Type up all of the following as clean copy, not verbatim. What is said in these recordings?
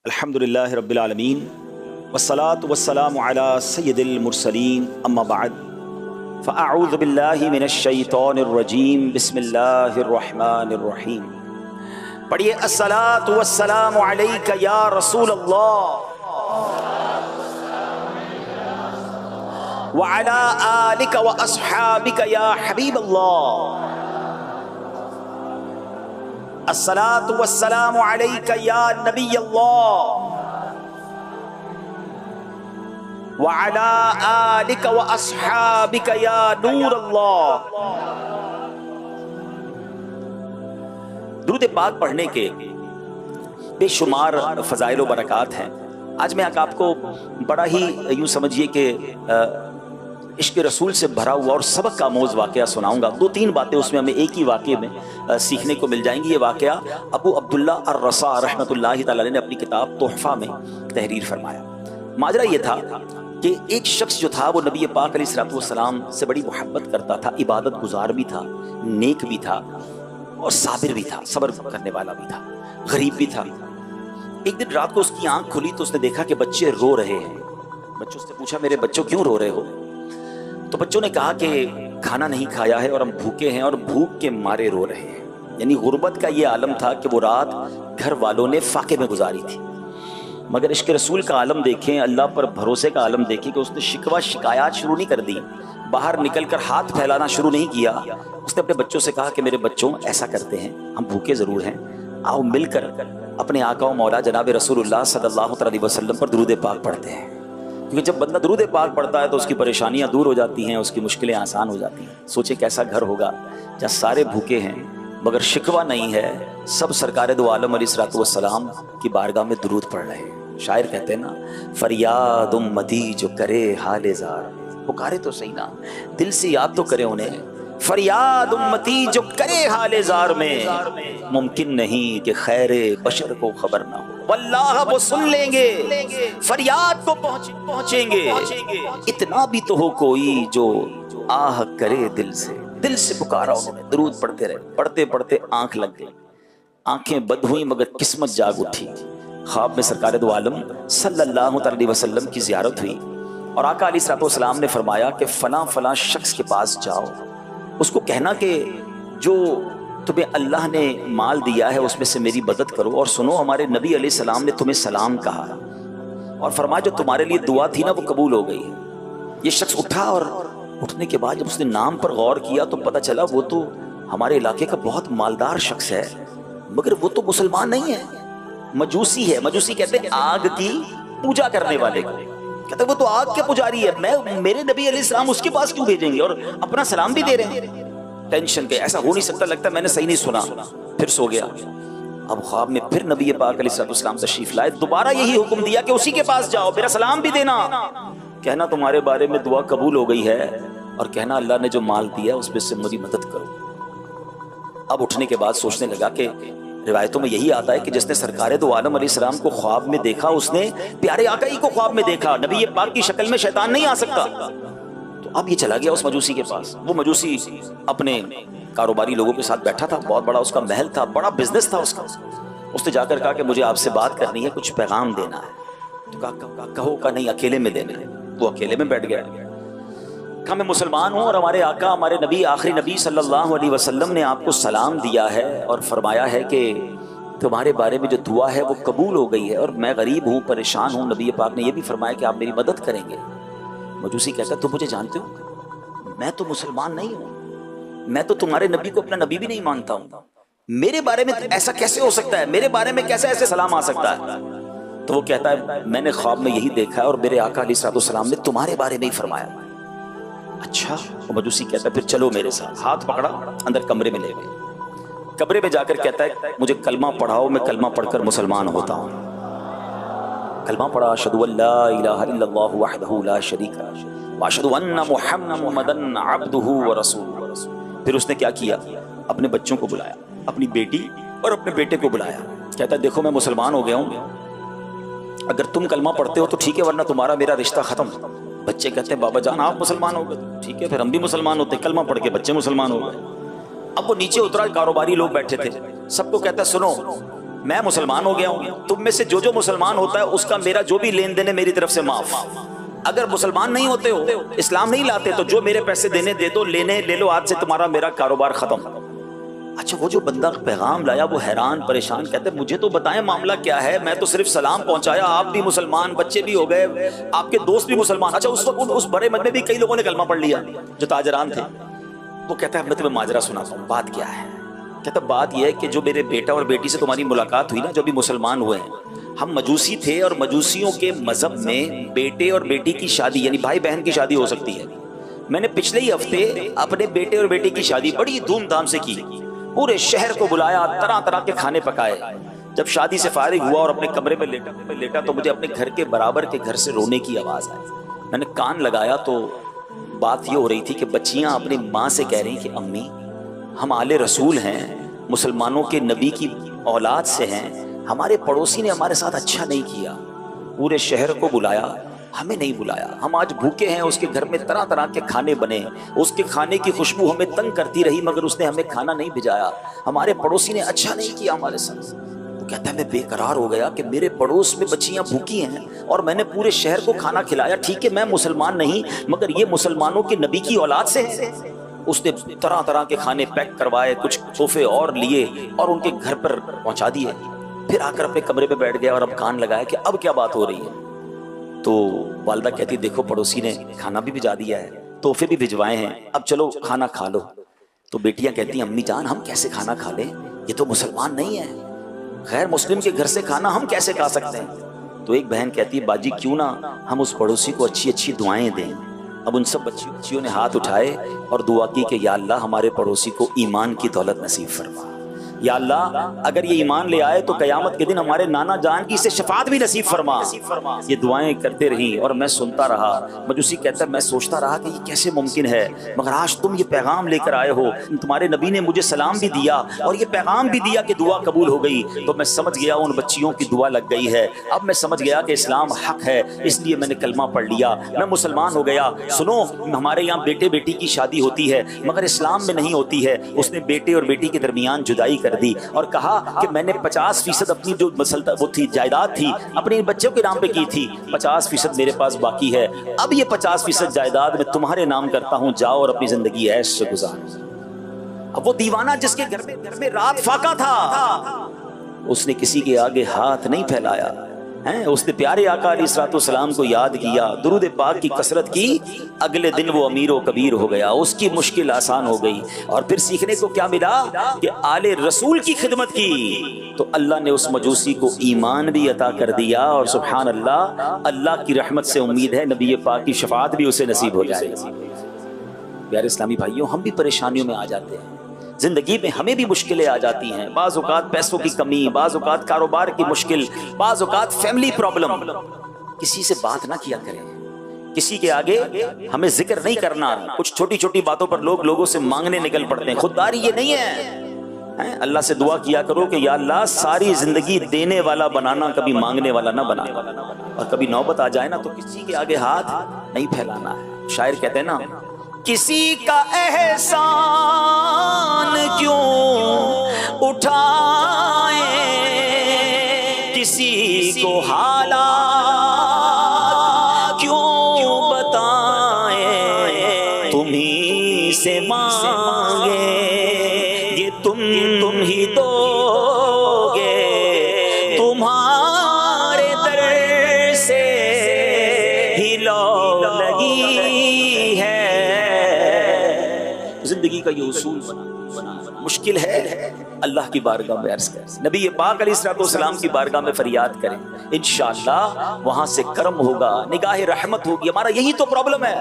الحمدللہ رب العالمین والصلاة والسلام علی سید المرسلین اما بعد فاعوذ باللہ من الشیطان الرجیم بسم اللہ الرحمن الرحیم. پڑھیے الصلاة والسلام علیک یا رسول اللہ وعلی آلک واصحابک یا حبیب اللہ. الصلاة والسلام علیک یا نبی اللہ وعلی آلک واصحابک یا نور اللہ. درود پاک پڑھنے کے بے شمار فضائل و برکات ہیں. آج میں آپ کو بڑا ہی یوں سمجھیے کہ عشق رسول سے بھرا ہوا اور سبق کا آموز واقعہ سناؤں گا. دو تین باتیں اس میں ہمیں ایک ہی واقعے میں سیکھنے کو مل جائیں گی. یہ واقعہ ابو عبداللہ الرسا رحمۃ اللہ تعالی نے اپنی کتاب تحفہ میں تحریر فرمایا. ماجرا یہ تھا کہ ایک شخص جو تھا وہ نبی پاک علیہ الصلوۃ والسلام سے بڑی محبت کرتا تھا، عبادت گزار بھی تھا، نیک بھی تھا اور صابر بھی تھا، صبر کرنے والا بھی تھا، غریب بھی تھا. ایک دن رات کو اس کی آنکھ کھلی تو اس نے دیکھا کہ بچے رو رہے ہیں. بچوں سے پوچھا میرے بچوں کیوں رو رہے ہو؟ تو بچوں نے کہا کہ کھانا نہیں کھایا ہے اور ہم بھوکے ہیں اور بھوک کے مارے رو رہے ہیں. یعنی غربت کا یہ عالم تھا کہ وہ رات گھر والوں نے فاقے میں گزاری تھی. مگر عشق رسول کا عالم دیکھیں، اللہ پر بھروسے کا عالم دیکھیں کہ اس نے شکوہ شکایات شروع نہیں کر دی، باہر نکل کر ہاتھ پھیلانا شروع نہیں کیا. اس نے اپنے بچوں سے کہا کہ میرے بچوں ایسا کرتے ہیں، ہم بھوکے ضرور ہیں، آؤ مل کر اپنے آقا و مولا جناب رسول اللہ صلی اللہ علیہ وسلم پر درود پاک پڑھتے ہیں. کیونکہ جب بندہ درود پاک پڑھتا ہے تو اس کی پریشانیاں دور ہو جاتی ہیں، اس کی مشکلیں آسان ہو جاتی ہیں. سوچے کیسا گھر ہوگا جہاں سارے بھوکے ہیں مگر شکوہ نہیں ہے، سب سرکار دو عالم علیہ الصلوۃ والسلام کی بارگاہ میں درود پڑھ رہے ہیں. شاعر کہتے ہیں نا، فریاد امتی جو کرے حال زار، پکارے تو صحیح نا، دل سے یاد تو کرے انہیں. فریاد امتی جو کرے حال زار میں، ممکن نہیں کہ خیر بشر کو خبر نہ ہو. واللہ وہ سن لیں گے، فریاد کو پہنچیں گے. اتنا بھی تو ہو کوئی جو آہ کرے دل سے. دل سے پکارا انہوں نے، درود پڑھتے رہے. پڑھتے پڑھتے آنکھ لگ گئی، آنکھیں بد ہوئیں مگر قسمت جاگ اٹھی. خواب میں سرکار دو عالم صلی اللہ علیہ وسلم کی زیارت ہوئی اور آقا علیہ الصلوۃ والسلام نے فرمایا کہ فلاں فلاں شخص کے پاس جاؤ، اس کو کہنا کہ جو تمہیں اللہ نے مال دیا ہے اس میں سے میری مدد کرو، اور سنو ہمارے نبی علیہ السلام نے تمہیں سلام کہا اور فرمایا جو تمہارے لیے دعا تھی نا وہ قبول ہو گئی ہے. یہ شخص اٹھا اور اٹھنے کے بعد جب اس نے نام پر غور کیا تو پتہ چلا وہ تو ہمارے علاقے کا بہت مالدار شخص ہے، مگر وہ تو مسلمان نہیں ہے، مجوسی ہے. مجوسی کہتے ہیں آگ کی پوجا کرنے والے کو. کہتے ہیں وہ تو آگ کے پجاری ہے، میرے نبی علیہ السلام اس کے پاس کیوں بھیجیں گے اور اپنا سلام بھی دے رہے ہیں. ٹینشن کے ایسا ہو نہیں سکتا، لگتا ہے میں نے صحیح نہیں سنا. پھر سو گیا. اب خواب میں پھر نبی پاک علیہ السلام تشریف لائے، دوبارہ یہی حکم دیا کہ اسی کے پاس جاؤ، میرا سلام بھی دینا، کہنا تمہارے بارے میں دعا قبول ہو گئی ہے اور کہنا اللہ نے جو مال دیا اس میں سے میری مدد کرو. اب اٹھنے کے بعد سوچنے لگا کہ روایتوں میں یہی آتا ہے کہ جس نے سرکار دو عالم علیہ السلام کو خواب میں دیکھا اس نے پیارے آقا ہی کو خواب میں دیکھا. نبی پاک کی شکل میں شیطان نہیں آ سکتا. تو اب یہ چلا گیا اس مجوسی کے پاس. وہ مجوسی اپنے کاروباری لوگوں کے ساتھ بیٹھا تھا، بہت بڑا اس کا محل تھا، بڑا بزنس تھا اس کا. اس نے جا کر کہا کہ مجھے آپ سے بات کرنی ہے، کچھ پیغام دینا ہے. تو کہا کہو کا نہیں، اکیلے میں دینا ہے. وہ اکیلے میں بیٹھ گیا. کہا میں مسلمان ہوں اور ہمارے آقا ہمارے نبی آخری نبی صلی اللہ علیہ وسلم نے آپ کو سلام دیا ہے اور فرمایا ہے کہ تمہارے بارے میں جو دعا ہے وہ قبول ہو گئی ہے اور میں غریب ہوں، پریشان ہوں. نبی پاک نے یہ بھی فرمایا کہ آپ میری مدد کریں گے. مجوسی کہتا تم مجھے جانتے ہو؟ میں تو مسلمان نہیں ہوں، میں تو تمہارے نبی کو اپنا نبی بھی نہیں مانتا ہوں، میرے بارے میں ایسا کیسے ہو سکتا ہے، میرے بارے میں کیسے ایسے سلام آ سکتا ہے؟ تو وہ کہتا ہے میں نے خواب میں یہی دیکھا ہے اور میرے آقا علیہ الصلوۃ والسلام نے تمہارے بارے میں ہی فرمایا. اچھا. وہ مجوسی کہتا ہے پھر چلو میرے ساتھ. ہاتھ پکڑا، اندر کمرے میں لے گئے. کمرے میں جا کر کہتا ہے مجھے کلمہ پڑھاؤ، میں کلمہ پڑھ کر مسلمان ہوتا ہوں. کلمہ پڑھا، اشہد ان لا الہ الا اللہ وحدہ لا شریک لہ واشہد ان محمدا عبدہ ورسولہ. پھر اس نے کیا کیا، اپنے بچوں کو بلایا، اپنی بیٹی اور اپنے بیٹے کو بلایا. کہتا ہے دیکھو میں مسلمان ہو گیا ہوں، اگر تم کلمہ پڑھتے ہو تو ٹھیک ہے ورنہ تمہارا میرا رشتہ ختم. بچے کہتے ہیں بابا جان آپ مسلمان ہو گئے، ٹھیک ہے پھر ہم بھی مسلمان ہوتے. کلمہ پڑھ کے بچے مسلمان ہو گئے. اب وہ نیچے اترا، کاروباری لوگ بیٹھے تھے، سب کو کہتا ہے سنو میں مسلمان ہو گیا ہوں، تم میں سے جو مسلمان ہوتا ہے اس کا میرا جو بھی لین دین ہے میری طرف سے معاف۔ اگر مسلمان نہیں ہوتے ہو، اسلام نہیں لاتے، تو جو میرے پیسے دینے دے دو، لینے لے لو، آج سے تمہارا میرا کاروبار ختم۔ اچھا وہ جو بندہ پیغام لایا وہ حیران پریشان، کہتے مجھے تو بتائیں معاملہ کیا ہے، میں تو صرف سلام پہنچایا، آپ بھی مسلمان، بچے بھی ہو گئے، آپ کے دوست بھی مسلمان۔ اچھا اس وقت اس بڑے مجمع میں بھی کئی لوگوں نے کلمہ پڑھ لیا جو تاجران تھے۔ وہ کہتا ہے میں تمہیں ماجرا سناتا ہوں، بات کیا ہے؟ کہتا بات یہ ہے کہ جو میرے بیٹا اور بیٹی سے تمہاری ملاقات ہوئی نا، جو بھی مسلمان ہوئے ہیں، ہم مجوسی تھے اور مجوسیوں کے مذہب میں بیٹے اور بیٹی کی شادی یعنی بھائی بہن کی شادی ہو سکتی ہے۔ میں نے پچھلے ہی ہفتے اپنے بیٹے اور بیٹی کی شادی بڑی دھوم دھام سے کی، پورے شہر کو بلایا، طرح طرح کے کھانے پکائے۔ جب شادی سے فارغ ہوا اور اپنے کمرے میں لیٹا تو مجھے اپنے گھر کے برابر کے گھر سے رونے کی آواز آئی۔ میں نے کان لگایا تو بات یہ ہو رہی تھی کہ بچیاں اپنی ماں سے کہہ رہی کہ امی ہم آل رسول ہیں، مسلمانوں کے نبی کی اولاد سے ہیں، ہمارے پڑوسی نے ہمارے ساتھ اچھا نہیں کیا، پورے شہر کو بلایا، ہمیں نہیں بلایا، ہم آج بھوکے ہیں، اس کے گھر میں طرح طرح کے کھانے بنے، اس کے کھانے کی خوشبو ہمیں تنگ کرتی رہی مگر اس نے ہمیں کھانا نہیں بھجایا، ہمارے پڑوسی نے اچھا نہیں کیا ہمارے ساتھ۔ وہ کہتا ہے میں بے قرار ہو گیا کہ میرے پڑوس میں بچیاں بھوکی ہیں اور میں نے پورے شہر کو کھانا کھلایا، ٹھیک ہے میں مسلمان نہیں مگر یہ مسلمانوں کے نبی کی اولاد سے ہے۔ اس نے طرح طرح کے کھانے پیک کروائے، کچھ تحفے اور لیے اور ان کے گھر پر پہنچا دیے، پھر آ کر اپنے کمرے پہ بیٹھ گیا اور اب کان لگایا کہ اب کیا بات ہو رہی ہے۔ تو والدہ کہتی دیکھو پڑوسی نے کھانا بھی بھجا دیا ہے، تحفے بھی بھجوائے ہیں، اب چلو کھانا کھا لو۔ تو بیٹیاں کہتی ہیں امی جان ہم کیسے کھانا کھا لیں، یہ تو مسلمان نہیں ہے، غیر مسلم کے گھر سے کھانا ہم کیسے کھا سکتے ہیں؟ تو ایک بہن کہتی ہے باجی کیوں نہ ہم اس پڑوسی کو اچھی اچھی دعائیں دیں۔ اب ان سب بچیوں نے ہاتھ اٹھائے اور دعا کی کہ یا اللہ ہمارے پڑوسی کو ایمان کی دولت نصیب فرما، یا اللہ اگر یہ ایمان لے آئے تو قیامت کے دن ہمارے نانا جان کی اسے شفاعت بھی نصیب فرما۔ یہ دعائیں کرتے رہی اور میں سنتا رہا۔ مجوسی کہتا ہے میں سوچتا رہا کہ یہ کیسے ممکن ہے، مگر آج تم یہ پیغام لے کر آئے ہو، تمہارے نبی نے مجھے سلام بھی دیا اور یہ پیغام بھی دیا کہ دعا قبول ہو گئی، تو میں سمجھ گیا ان بچیوں کی دعا لگ گئی ہے۔ اب میں سمجھ گیا کہ اسلام حق ہے، اس لیے میں نے کلمہ پڑھ لیا، میں مسلمان ہو گیا۔ سنو ہمارے یہاں بیٹے بیٹی کی شادی ہوتی ہے مگر اسلام میں نہیں ہوتی ہے۔ اس نے بیٹے اور بیٹی کے درمیان جدائی کر دی اور کہا کہ میں نے 50% اپنی جو وہ تھی جائیداد تھی اپنے بچوں کے نام پہ کی تھی، 50% میرے پاس باقی ہے، اب یہ 50% جائیداد میں تمہارے نام کرتا ہوں، جاؤ اور اپنی زندگی عیش سے گزارو۔ اب وہ دیوانہ جس کے گھر میں رات فاقہ تھا اس نے کسی کے آگے ہاتھ نہیں پھیلایا، اس نے پیارے آقا علیہ الصلوۃ والسلام کو یاد کیا، درود پاک کی کثرت کی، اگلے دن وہ امیر و کبیر ہو گیا، اس کی مشکل آسان ہو گئی۔ اور پھر سیکھنے کو کیا ملا کہ آل رسول کی خدمت کی تو اللہ نے اس مجوسی کو ایمان بھی عطا کر دیا، اور سبحان اللہ اللہ کی رحمت سے امید ہے نبی پاک کی شفاعت بھی اسے نصیب ہو جائے گی۔ پیارے اسلامی بھائیوں ہم بھی پریشانیوں میں آ جاتے ہیں، زندگی میں ہمیں بھی مشکلیں آ جاتی ہیں، بعض اوقات پیسوں کی کمی، بعض اوقات کاروبار کی مشکل، بعض اوقات فیملی پرابلم۔ کسی سے بات نہ کیا کریں، کسی کے آگے ہمیں ذکر نہیں کرنا، کچھ چھوٹی چھوٹی باتوں پر لوگوں سے مانگنے نکل پڑتے ہیں، خودداری یہ نہیں ہے۔ اللہ سے دعا کیا کرو کہ یا اللہ ساری زندگی دینے والا بنانا، کبھی مانگنے والا نہ بنانا، اور کبھی نوبت آ جائے نا تو کسی کے آگے ہاتھ نہیں پھیلانا ہے۔ شاعر کہتے ہیں نا کسی کا احسان کیوں اٹھائیں، کسی کو حالات کیوں بتائیں، تمہیں سے مانگے یہ تم ہی دو گے، تمہارے در سے ہی لو لگی ہے۔ زندگی کا یہ اصول مشکل ہے، اللہ کی بارگاہ میں عرض کریں، نبی پاک علیہ الصلوۃ والسلام کی بارگاہ میں فریاد کریں، انشاءاللہ وہاں سے کرم ہوگا، نگاہ رحمت ہوگی۔ ہمارا یہی تو پرابلم ہے،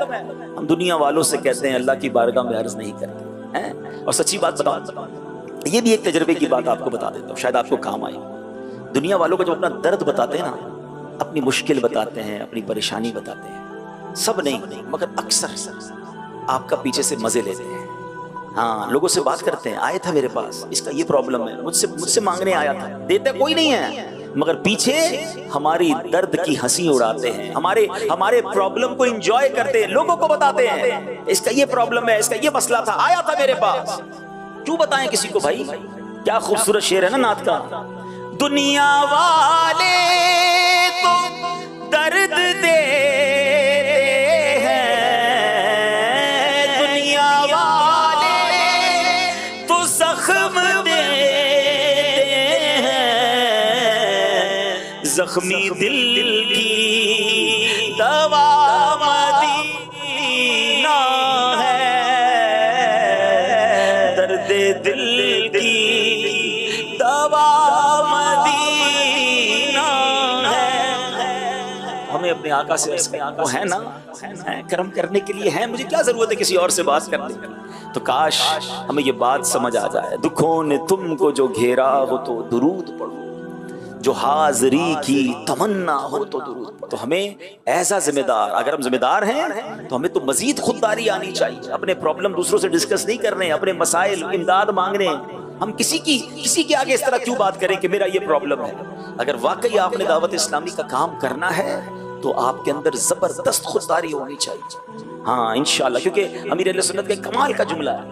ہم دنیا والوں سے کہتے ہیں اللہ کی بارگاہ میں عرض نہیں کرتے ہیں۔ اور سچی بات بتاؤں، یہ بھی ایک تجربے کی بات آپ کو بتا دیتا ہوں، شاید آپ کو کام آئے۔ دنیا والوں کو جب اپنا درد بتاتے ہیں نا، اپنی مشکل بتاتے ہیں، اپنی پریشانی بتاتے ہیں، سب نہیں مگر اکثر آپ کا پیچھے سے مزے لیتے ہیں۔ ہاں لوگوں سے بات کرتے ہیں، آیا تھا میرے پاس، اس کا یہ پرابلم ہے، مجھ سے مانگنے آیا تھا، دیتے کوئی نہیں ہے مگر پیچھے ہماری درد کی ہنسی اڑاتے ہیں، ہمارے پرابلم کو انجوائے کرتے ہیں، لوگوں کو بتاتے ہیں اس کا یہ پرابلم ہے، اس کا یہ مسئلہ تھا، آیا تھا میرے پاس۔ کیوں بتائیں کسی کو بھائی؟ کیا خوبصورت شعر ہے نا نعت کا، دنیا والے تو درد دیتے ہیں، دنیا والے تو زخم دیتے ہیں، زخمی دل کی دوا مدینہ ہے، درد دل کی دوا مدینہ ہے۔ ہمیں اپنے آقا سے وہ ہے نا، کرم کرنے کے لیے ہے، مجھے کیا ضرورت ہے کسی اور سے بات کرنے کی؟ تو کاش ہمیں یہ بات سمجھ آ جائے، دکھوں نے تم کو جو گھیرا ہو تو درود پڑھو، جو حاضری کی تمنا ہو تو درود پڑھو۔ تو ہمیں ایسا ذمہ دار، اگر ہم ذمہ دار ہیں تو ہمیں تو مزید خودداری آنی چاہیے، اپنے پرابلم دوسروں سے ڈسکس نہیں کرنے، اپنے مسائل امداد مانگنے۔ ہم کسی کے آگے اس طرح کیوں بات کریں کہ میرا یہ پرابلم ہے؟ اگر واقعی آپ نے دعوت اسلامی کا کام کرنا ہے تو آپ کے اندر زبردست خودداری ہونی چاہیے۔ ہاں انشاءاللہ، کیونکہ امیر اہل سنت کا کمال کا جملہ ہے،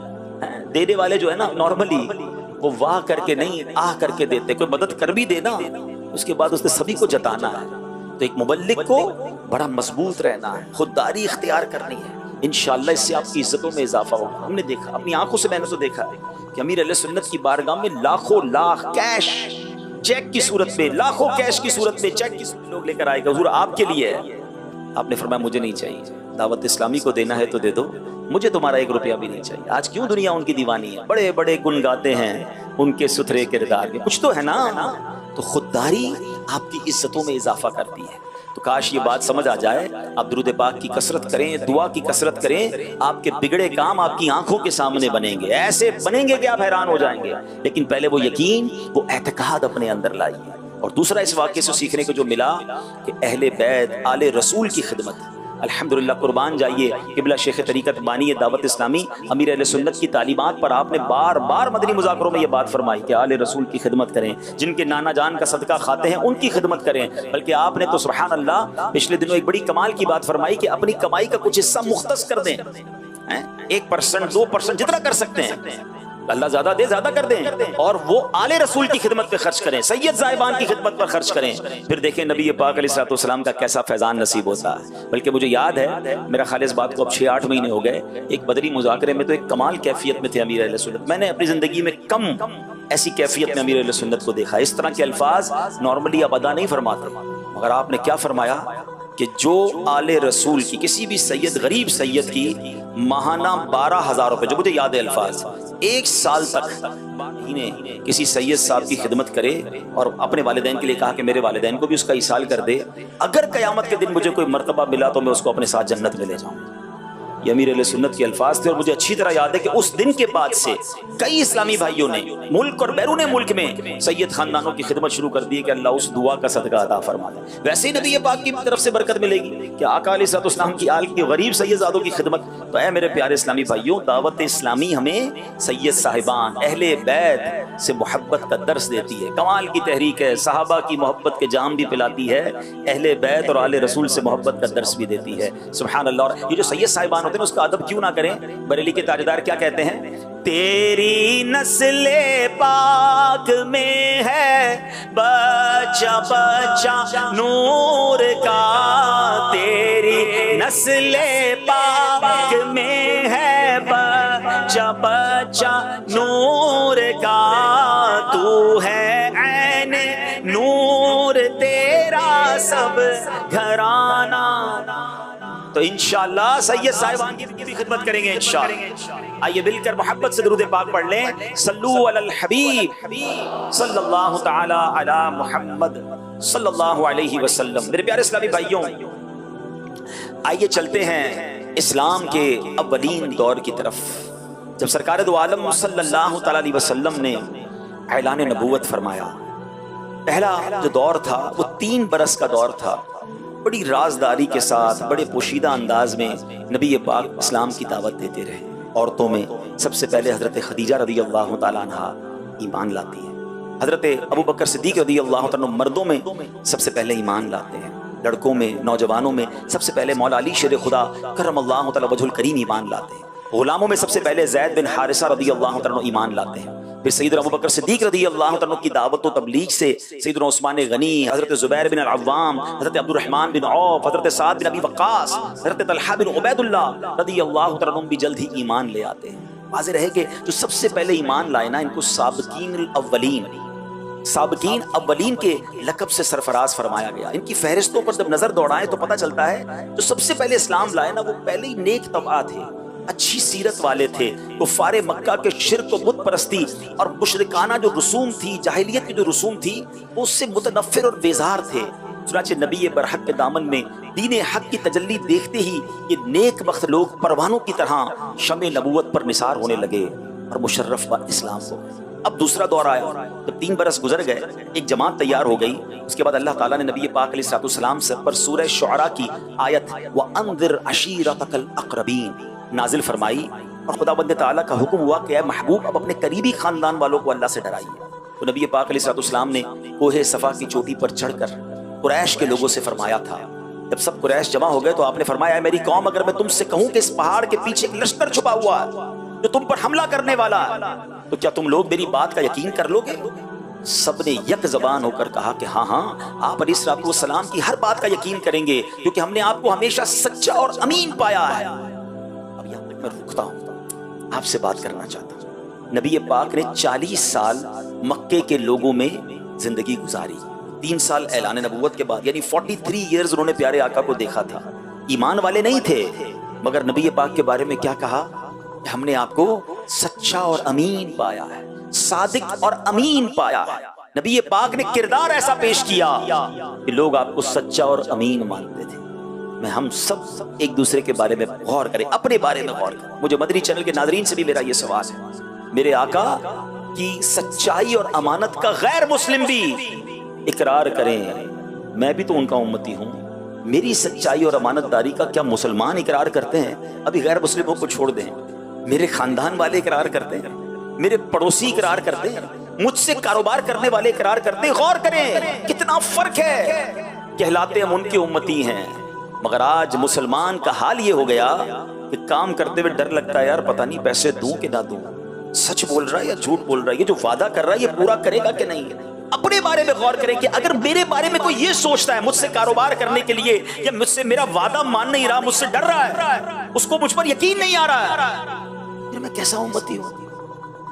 دینے والے جو ہے نا نارملی وہ واہ کر کے نہیں آہ کر کے دیتے، کوئی مدد کر بھی دے نا اس کے بعد اس نے سبھی کو جتانا ہے۔ تو ایک مبلغ کو بڑا مضبوط رہنا ہے، خودداری اختیار کرنی ہے، انشاءاللہ اس سے آپ کی عزتوں میں اضافہ ہوگا۔ ہم نے دیکھا، اپنی آنکھوں سے میں نے تو دیکھا ہے کہ امیر اہل سنت کی بارگاہ میں لاکھوں لاکھ کیش چیک کی صورت میں، لاکھوں کیش کی صورت میں چیک کی صورت لوگ لے کر آئے گا، حضور آپ کے لیے ہے۔ آپ نے فرمایا مجھے نہیں چاہیے، دعوت اسلامی کو دینا ہے تو دے دو، مجھے تمہارا 1 روپیہ بھی نہیں چاہیے۔ آج کیوں دنیا ان کی دیوانی ہے، بڑے بڑے گن گاتے ہیں ان کے ستھرے کردار کے، کچھ تو ہے نا۔ تو خودداری آپ کی عزتوں میں اضافہ کرتی ہے۔ تو کاش یہ بات سمجھ آ جائے، آپ درود پاک کی کثرت کریں، دعا کی کثرت کریں، آپ کے بگڑے کام آپ کی آنکھوں کے سامنے بنیں گے، ایسے بنیں گے کہ آپ حیران ہو جائیں گے۔ لیکن پہلے وہ یقین، وہ اعتقاد اپنے اندر لائیے۔ اور دوسرا اس واقعے سے سیکھنے کو جو ملا کہ اہل بیت آل رسول کی خدمت، الحمدللہ قربان جائیے قبلہ شیخ طریقت بانی دعوت اسلامی امیر اہل سنت کی تعلیمات پر آپ نے بار بار مدنی مذاکروں میں یہ بات فرمائی کہ آل رسول کی خدمت کریں، جن کے نانا جان کا صدقہ کھاتے ہیں ان کی خدمت کریں۔ بلکہ آپ نے تو سبحان اللہ پچھلے دنوں ایک بڑی کمال کی بات فرمائی کہ اپنی کمائی کا کچھ حصہ مختص کر دیں، 1% 2% جتنا کر سکتے ہیں، اللہ زیادہ دے زیادہ کر دیں، اور وہ آل رسول کی خدمت پہ خرچ کریں، سید زائبان کی خدمت پر خرچ کریں۔ پھر دیکھیں نبی پاک علیہ الصلوۃ والسلام کا کیسا فیضان نصیب ہوتا ہے۔ بلکہ مجھے یاد ہے، میرا خیال اس بات کو اب 6-8 مہینے ہو گئے، ایک بدری مذاکرے میں تو ایک کمال کیفیت میں تھے امیر اہل سنت۔ میں نے اپنی زندگی میں کم ایسی کیفیت میں امیر اہل سنت کو دیکھا، اس طرح کے الفاظ نارملی آپ ادا نہیں فرماتے، مگر آپ نے کیا فرمایا کہ جو آل رسول کی کسی بھی سید، غریب سید کی ماہانہ 12,000 روپے، جو مجھے یاد ہے الفاظ، 1 سال تک مہینے کسی سید صاحب کی خدمت کرے، اور اپنے والدین کے لیے کہا کہ میرے والدین کو بھی اس کا ایصال کر دے، اگر قیامت کے دن مجھے کوئی مرتبہ ملا تو میں اس کو اپنے ساتھ جنت میں لے جاؤں۔ یہ امیر علیہ سنت کے الفاظ تھے، اور مجھے اچھی طرح یاد ہے کہ اس دن کے بعد سے کئی اسلامی بھائیوں نے ملک اور بیرون ملک میں سید خاندانوں کی خدمت شروع کر دی کہ اللہ اس دعا کا صدقہ عطا فرما دے۔ ویسے ہی نبی پاک کی طرف سے برکت ملے گی کہ آقا علیہ الصلوۃ والسلام کی آل کی غریب سید زادوں کی خدمت۔ تو اے میرے پیارے اسلامی بھائیوں، دعوت اسلامی ہمیں سید صاحبان اہل بیت سے محبت کا درس دیتی ہے، کمال کی تحریک ہے، صحابہ کی محبت کے جام بھی پلاتی ہے، اہل بیت اور آل رسول سے محبت کا درس بھی دیتی ہے۔ سبحان اللہ۔ اور یہ جو سید صاحبان ہوتے ہیں اس کا ادب کیوں نہ کریں؟ بریلی کے تاجدار کیا کہتے ہیں؟ تیری نسل پاک میں ہے بچہ بچہ نور کا، تیری نسل پاک میں ہے بچہ بچہ نور کا، تو ہے عین نور تیرا سب گھرانہ۔ تو انشاءاللہ سید صاحبان کی بھی خدمت کریں گے انشاءاللہ۔ آئیے مل کر محبت سے درود پاک پڑھ لیں، صلو علی الحبیب صلی اللہ تعالی علی محمد صلی اللہ علیہ وسلم۔ میرے پیارے اسلامی بھائیوں، آئیے چلتے ہیں اسلام کے اولین دور کی طرف، جب سرکار دو عالم صلی اللہ تعالی علیہ وسلم نے اعلان نبوت فرمایا۔ پہلا جو دور تھا وہ 3 برس کا دور تھا، بڑی رازداری کے ساتھ، بڑے پوشیدہ انداز میں نبی پاک اسلام کی دعوت دیتے رہے۔ عورتوں میں سب سے پہلے حضرت خدیجہ رضی اللہ تعالیٰ عنہ ایمان لاتی ہے، حضرت ابو بکر صدیق رضی اللہ تعالیٰ عنہ مردوں میں سب سے پہلے ایمان لاتے ہیں، لڑکوں میں، نوجوانوں میں سب سے پہلے مولا علی شیر خدا کرم اللہ تعالیٰ وجہ الکریم ایمان لاتے ہیں، غلاموں میں سب سے پہلے زید بن حارثہ رضی اللہ تعالیٰ عنہ ایمان لاتے ہیں، پھر سیدنا ابو بکر صدیق رضی اللہ عنہ کی دعوت و تبلیغ سے سیدنا عثمان غنی، حضرت زبیر بن العوام، حضرت عبد الرحمن بن عوف، حضرت سعد بن ابی وقاص، حضرت طلحہ بن عبید اللہ رضی اللہ عنہ بھی جلد ہی ایمان لے آتے ہیں۔ واضح رہے کہ جو سب سے پہلے ایمان لائے نا، ان کو سابقین الاولین، سابقین اولین کے لقب سے سرفراز فرمایا گیا۔ ان کی فہرستوں پر جب نظر دوڑائیں تو پتہ چلتا ہے جو سب سے پہلے اسلام لائے نا، وہ پہلے ہی نیک طبع تھے، اچھی سیرت والے تھے، کفار مکہ کے شرک و بت پرستی اور مشرکانہ جو رسوم تھی، جاہلیت کی جو رسوم تھی، وہ اس سے متنفر اور بیزار تھے۔ چنانچہ نبی برحق کے دامن میں دین حق کی تجلی دیکھتے ہی یہ نیک بخت لوگ پروانوں کی طرح شمع نبوت پر نثار ہونے لگے اور مشرف با اسلام ہو گئے۔ اب دوسرا دور آیا، جب 3 برس گزر گئے، ایک جماعت تیار ہو گئی۔ اس کے بعد اللہ تعالیٰ نے نبی پاک علیہ السلام سے پر سورہ شعراء کی آیت وَأَنذِرْ عَشِيرَتَكَ الْأَقْرَبِينَ نازل فرمائی، اور خدا بند تعالیٰ کا حکم ہوا کہ اے محبوب اب اپنے قریبی خاندان والوں کو اللہ سے ڈرائیے۔ تو نبی پاک علیہ السلام نے کوہ صفا کی چوٹی پر چڑھ کر قریش کے لوگوں سے فرمایا تھا۔ جب سب قریش جمع ہو گئے تو آپ نے فرمایا اے میری قوم، اگر میں تم سے کہوں کہ اس پہاڑ کے پیچھے ایک لشکر چھپا ہوا ہے جو تم پر حملہ کرنے والا ہے، تو کیا تم لوگ میری بات کا یقین کر لو گے؟ سب نے یک زبان ہو کر کہا کہ ہاں ہاں، آپ علیہ السلام کی ہر بات کا یقین کریں گے، کیونکہ ہم نے آپ کو ہمیشہ سچا اور امین پایا ہے۔ اب یہاں تک میں رکتا ہوں، آپ سے بات کرنا چاہتا ہوں۔ نبی پاک نے 40 سال مکے کے لوگوں میں زندگی گزاری، 3 سال اعلان نبوت کے بعد، یعنی 43 ایئرز انہوں نے پیارے آقا کو دیکھا تھا۔ ایمان والے نہیں تھے، مگر نبی پاک کے بارے میں کیا کہا کہ ہم نے آپ کو سچا اور امین پایا ہے، صادق اور امین پایا ہے۔ نبی پاک نے کردار ایسا پیش کیا کہ لوگ آپ کو سچا اور امین مانتے تھے۔ میں ہم سب ایک دوسرے کے بارے میں غور کریں، اپنے بارے میں غور کریں۔ مجھے مدنی چینل کے ناظرین سے بھی میرا یہ سوال ہے، میرے آقا کی سچائی اور امانت کا غیر مسلم بھی اقرار کریں، میں بھی تو ان کا امتی ہوں، میری سچائی اور امانت داری کا کیا مسلمان اقرار کرتے ہیں؟ ابھی غیر مسلموں کو چھوڑ دیں، میرے خاندان والے اقرار کرتے ہیں، میرے پڑوسی اقرار کرتے ہیں، مجھ سے کاروبار کرنے والے اقرار کرتے ہیں۔ غور کریں کتنا فرق ہے۔ کہلاتے ہم ان کے امتی ہیں، مگر آج مسلمان کا حال یہ ہو گیا کہ کام کرتے ہوئے ڈر لگتا ہے، یار پتہ نہیں پیسے دوں کہ نہ دوں، سچ بول رہا ہے یا جھوٹ بول رہا ہے، یہ جو وعدہ کر رہا ہے یہ پورا کرے گا کہ نہیں۔ اپنے بارے میں غور کریں کہ اگر میرے بارے میں کوئی یہ سوچتا ہے مجھ سے کاروبار کرنے کے لیے، یا مجھ سے میرا وعدہ مان نہیں رہا، مجھ سے ڈر رہا ہے، اس کو مجھ پر یقین نہیں آ رہا ہے، پھر میں کیسا امتی ہوں؟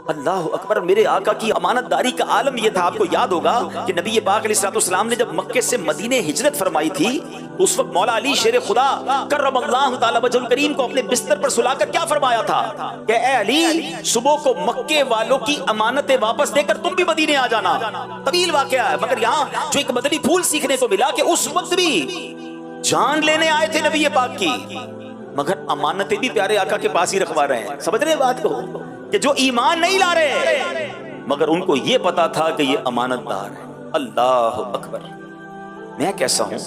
اللہ اکبر۔ میرے آقا کی امانت داری کا عالم یہ تھا، آپ کو یاد ہوگا کہ نبی پاک علیہ السلام نے جب مکے سے مدینے ہجرت فرمائی تھی، اس وقت مولا علی شیر خدا کرم اللہ تعالی وجہ الکریم کو اپنے بستر پر سلا کر کیا فرمایا تھا کہ اے علی، صبح کو مکے والوں کی امانتیں واپس دے کر تم بھی مدینے آ جانا۔ طویل واقعہ ہے، مگر یہاں جو ایک مدنی پھول سیکھنے کو ملا کہ اس وقت بھی جان لینے آئے تھے نبی پاک کی، مگر امانتیں بھی پیارے آقا کے پاس ہی رکھوا رہے ہیں۔ سمجھ رہے بات کو کہ جو ایمان نہیں لا رہے، مگر ان کو یہ پتا تھا کہ یہ امانت دار ہے۔ اللہ اکبر۔ میں کیسا ہوں؟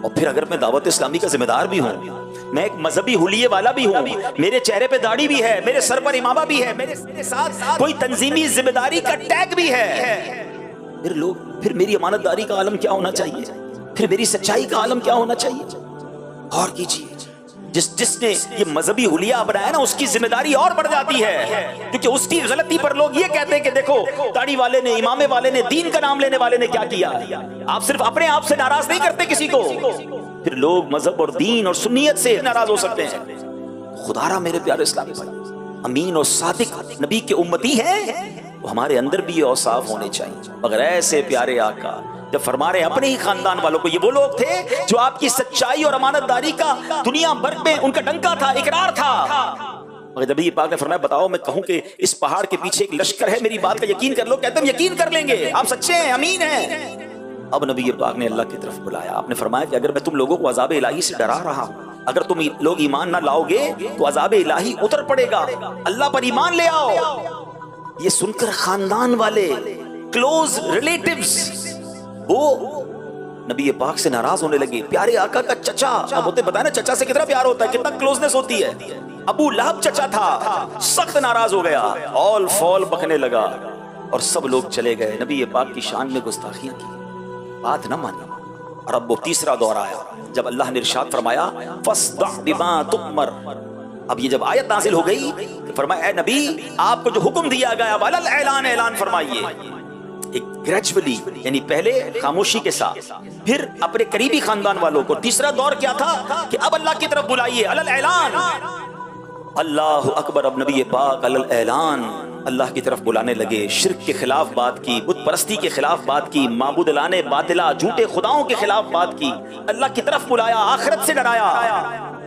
اور پھر اگر میں دعوت اسلامی کا ذمہ دار بھی ہوں، میں ایک مذہبی حلیے والا بھی ہوں، میرے چہرے پہ داڑھی بھی ہے، میرے سر پر امامہ بھی ہے، میرے ساتھ کوئی تنظیمی ذمہ داری کا ٹیگ بھی ہے، پھر میری امانت داری کا عالم کیا ہونا چاہیے؟ پھر میری سچائی کا عالم کیا ہونا چاہیے؟ غور کیجیے، جس نے یہ مذہبی حلیہ بنایا نا، اس کی ذمہ داری اور بڑھ جاتی ہے، کیونکہ اس کی غلطی پر لوگ یہ کہتے ہیں کہ دیکھو داڑھی والے نے، امامے والے نے، دین کا نام لینے والے نے کیا کیا۔ آپ صرف اپنے آپ سے ناراض نہیں کرتے کسی کو، پھر لوگ مذہب اور دین اور سنیت سے ناراض ہو سکتے ہیں۔ خدا را میرے پیارے اسلامی بھائی، امین اور صادق نبی کے امتی ہیں، تو ہمارے اندر بھی یہ اوصاف ہونے چاہیے۔ مگر ایسے پیارے آقا جب فرما رہے ہیں اپنے ہی خاندان والوں کو، یہ وہ لوگ تھے جو آپ کی سچائی اور امانت داری کا دنیا بھر میں ان کا ڈنکا تھا، اقرار تھا۔ مگر جب یہ پاک نے فرمایا بتاؤ میں کہوں کہ اس پہاڑ کے پیچھے ایک لشکر ہے، میری بات کا یقین کر لو، کہتے ہیں ہم یقین کر لیں گے، آپ سچے ہیں، امین ہیں۔ اب نبی پاک نے اللہ کی طرف بلایا، آپ نے فرمایا کہ اگر میں تم لوگوں کو عذاب الہی سے ڈرا رہا ہوں، اگر تم لوگ ایمان نہ لاؤ گے تو عذاب الہی اتر پڑے گا، اللہ پر ایمان لے آؤ۔ یہ سن کر خاندان والے، کلوز ریلیٹیوز، وہ نبی پاک سے ناراض ہونے لگے۔ پیارے آقا کا چچا، اب ہوتے بتائیں نا چچا سے کتنا پیار ہوتا ہے، کتنا کلوزنس ہوتی ہے۔ ابو لہب چچا تھا، سخت ناراض ہو گیا، اول فول بکنے لگا، اور سب لوگ چلے گئے۔ نبی پاک کی شان میں گستاخیاں کی، بات نہ مانی۔ اور اب وہ تیسرا دور آیا جب اللہ نے ارشاد فرمایا فَاصْدَعْ بِمَا تُؤْمَرْ، اب یہ جب آیت نازل ہو گئی تو فرمایا اے نبی آپ کو جو حکم دیا گیا ولل اعلان، اعلان فرمائیے، ایک گریجولی، یعنی پہلے خاموشی کے ساتھ، پھر اپنے قریبی خاندان والوں کو، تیسرا دور کیا تھا کہ اب اللہ کی طرف بلائیے، ولل اعلان، اللہ اکبر، اب نبی پاک ولل اعلان اللہ کی طرف بلانے لگے، شرک کے خلاف بات کی، بت پرستی کے خلاف بات کی، معبود لانے باطلا جھوٹے خداؤں کے خلاف بات کی، اللہ کی طرف بلایا، آخرت سے ڈرایا۔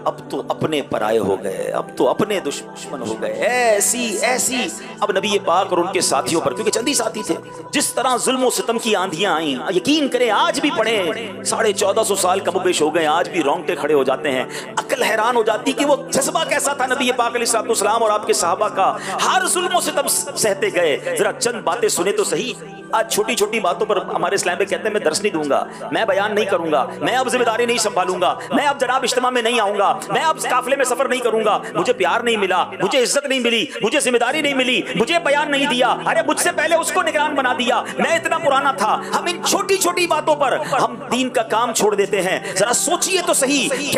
اب تو اپنے پرائے ہو گئے، اب تو اپنے دشمن ہو گئے، ایسی اب نبی پاک اور ان کے ساتھیوں پر، کیونکہ چند ہی ساتھی تھے، جس طرح ظلم و ستم کی آندھیاں آئیں، یقین کریں آج بھی پڑھیں، 1450 سال کم و بیش ہو گئے، آج بھی رونگٹے کھڑے ہو جاتے ہیں، عقل حیران ہو جاتی کہ وہ جذبہ کیسا تھا نبی پاک علیہ السلام اور آپ کے صحابہ کا، ہر ظلم و ستم سہتے گئے۔ ذرا چند باتیں سنیں تو صحیح، آج چھوٹی چھوٹی باتوں پر ہمارے اسلام میں کہتے ہیں میں درس نہیں دوں گا، میں بیان نہیں کروں گا، میں اب ذمہ داری نہیں سنبھالوں گا، میں اب جناب اجتماع میں نہیں آؤں گا، میں اب قافلے میں سفر نہیں کروں گا، مجھے پیار نہیں ملا، مجھے عزت نہیں ملی، مجھے ذمہ داری نہیں ملی، مجھے بیان نہیں دیا، ارے مجھ سے پہلے اس کو نگران بنا دیا، میں اتنا پرانا تھا۔ ہم ان چھوٹی چھوٹی باتوں پر ہم دین کا کام چھوڑ دیتے ہیں۔ ذرا سوچئے تو صحیح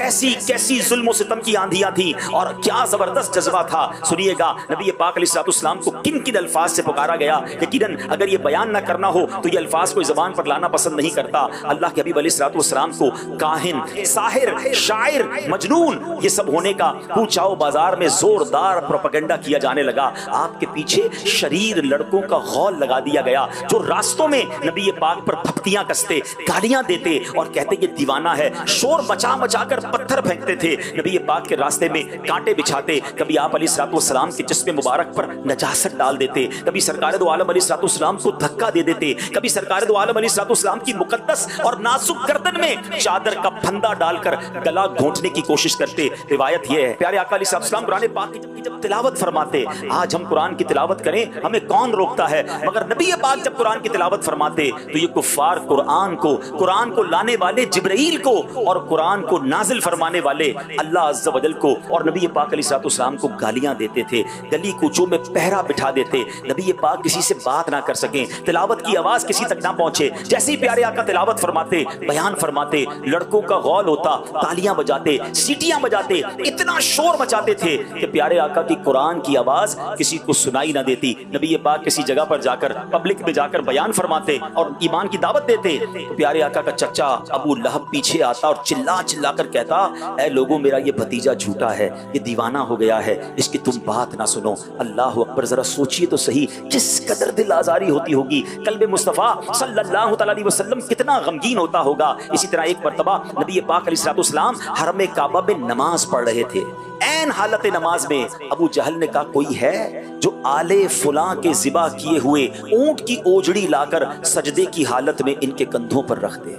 کیسی ظلم و ستم کی آندھیاں تھی اور کیا زبردست جذبہ تھا۔ سنیے گا نبی پاک علیہ السلام کو کن کن الفاظ سے پکارا گیا، یقیناً اگر یہ بیان نہ کرنا ہو تو یہ الفاظ کوئی زبان پر لانا پسند نہیں کرتا۔ اللہ کے حبیب علیہ السلام کو کاہن، ساحر، شاعر، مجنون یہ سب ہونے کا پوچھاؤ بازار میں زوردار پروپیگنڈا کیا جانے لگا۔ آپ کے پیچھے شریر لڑکوں کا غول لگا دیا گیا جو راستوں میں نبی پاک پر پھپتیاں کستے، گالیاں دیتے اور کہتے یہ دیوانہ ہے، شور مچا مچا کر پتھر پھینکتے تھے، نبی پاک کے راستے میں کانٹے بچھاتے، کبھی آپ علیہ السلام کے جسم مبارک پر نجاست ڈال دیتے، کبھی سرکار دو عالم علیہ السلام کو دھکا دے دیتے، کبھی سرکار دو عالم علیہ السلام کی مقدس اور نازک گردن میں چادر کا پھندا ڈال کر گلا گھونٹنے کی کوشش کرتے۔ روایت یہ ہے پیارے آقا علیہ السلام قرآن پاک کی جب تلاوت فرماتے، آج ہم قرآن کی تلاوت کریں ہمیں کون روکتا ہے، مگر نبی پاک جب قرآن کی تلاوت فرماتے تو یہ کفار قرآن کو لانے والے جبرائیل کو اور قرآن کو نازل فرمانے والے اللہ عز و جل کو اور نبی پاک علیہ السلام کو گالیاں دیتے تھے، گلی کوچوں میں پہرا بٹھا دیتے، نبی پاک کسی سے بات نہ کر سکیں، تلاوت کی آواز کسی تک نہ پہنچے۔ جیسے ہی پیارے آقا تلاوت فرماتے، بیان فرماتے، لڑکوں کا غول ہوتا، تالیاں بجاتے، سیٹیاں بجاتے، اتنا شور مچاتے تھے کہ پیارے آقا کی قرآن کی آواز کسی کو سنائی نہ دیتی۔ نبی پاک کسی جگہ پر جا کر پبلک میں جا کر بیان فرماتے اور ایمان کی دعوت دیتے تو پیارے آقا کا چچا ابو لہب پیچھے آتا اور چلا چلا کر کہتا اے لوگوں میرا یہ بھتیجا جھوٹا ہے، یہ دیوانہ ہو گیا ہے، اس کی تم بات نہ سنو۔ اللہ اکبر، ذرا سوچئے تو صحیح کس قدر دل آزاری ہوتی ہوگی، قلب مصطفیٰ صلی اللہ علیہ وسلم کتنا غمگین ہوتا ہوگا۔ اسی طرح ایک مرتبہ نبی پاک علیہ السلام حرم کعبہ میں نماز پڑھ رہے تھے، عین حالت نماز میں ابو جہل نے کہا کوئی ہے جو آلے فلاں کے ذبح کیے ہوئے اونٹ کی اوجڑی لا کر سجدے کی حالت میں ان کے کندھوں پر رکھ دے۔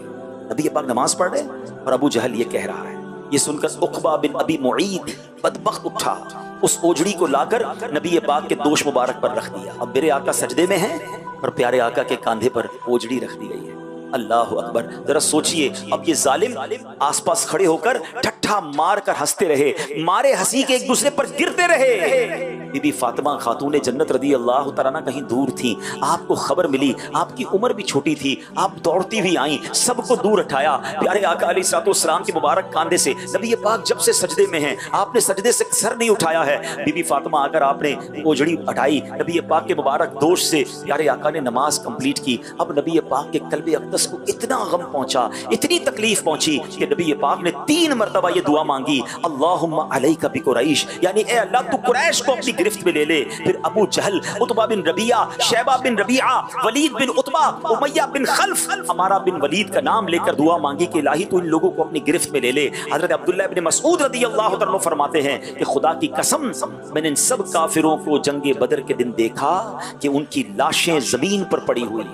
نبی پاک نماز پڑھ رہے اور ابو جہل یہ کہہ رہا ہے۔ یہ سن کر عقبہ بن ابی معیط بدبخت اٹھا، اس اوجڑی کو لا کر نبی پاک کے دوش مبارک پر رکھ دیا۔ اب میرے آقا سجدے میں ہیں اور پیارے آقا کے کاندھے پر اوجڑی رکھ دی گئی ہے۔ اللہ اکبر، ذرا سوچئے اب یہ ظالم آس پاس کھڑے ہو کر ٹھٹھا مار کر ہنستے رہے، مارے ہنسی کے ایک دوسرے پر گرتے رہے۔ بی بی فاطمہ خاتون جنت رضی اللہ تعالیٰ عنہ کہیں دور تھیں، آپ کو خبر ملی، آپ کی عمر بھی چھوٹی تھی، آپ دوڑتی ہوئی آئیں، سب کو دور اٹھایا، پیارے آقا علیہ السلام کے مبارک کاندھے سے، نبی پاک جب سے سجدے میں ہیں آپ نے سجدے سے سر نہیں اٹھایا ہے، بی بی فاطمہ آ کر آپ نے اوجڑی ہٹائی، نبی پاک کے مبارک دوش سے پیارے آقا نے نماز کمپلیٹ کی۔ اب نبی پاک کے قلب اقدس کو اتنا غم پہنچا، اتنی تکلیف پہنچی کہ نبی پاک نے 3 مرتبہ یہ دعا مانگی، اللہم علیک بقریش، یعنی اے اللہ تو قریش کو اپنی گرفت میں لے لے۔ پھر ابو جہل، عتبہ بن ربیعہ، شیبہ بن ربیعہ، ولید بن عتبہ، امیہ بن خلف، عمارہ بن ولید کا نام لے کر دعا مانگی کہ الہی تو ان لوگوں کو اپنی گرفت میں لے لے۔ حضرت عبداللہ بن مسعود رضی اللہ عنہ فرماتے ہیں کہ خدا کی قسم میں نے ان سب کافروں کو جنگ بدر کے دن دیکھا کہ ان کی لاشیں زمین پر پڑی ہوئی،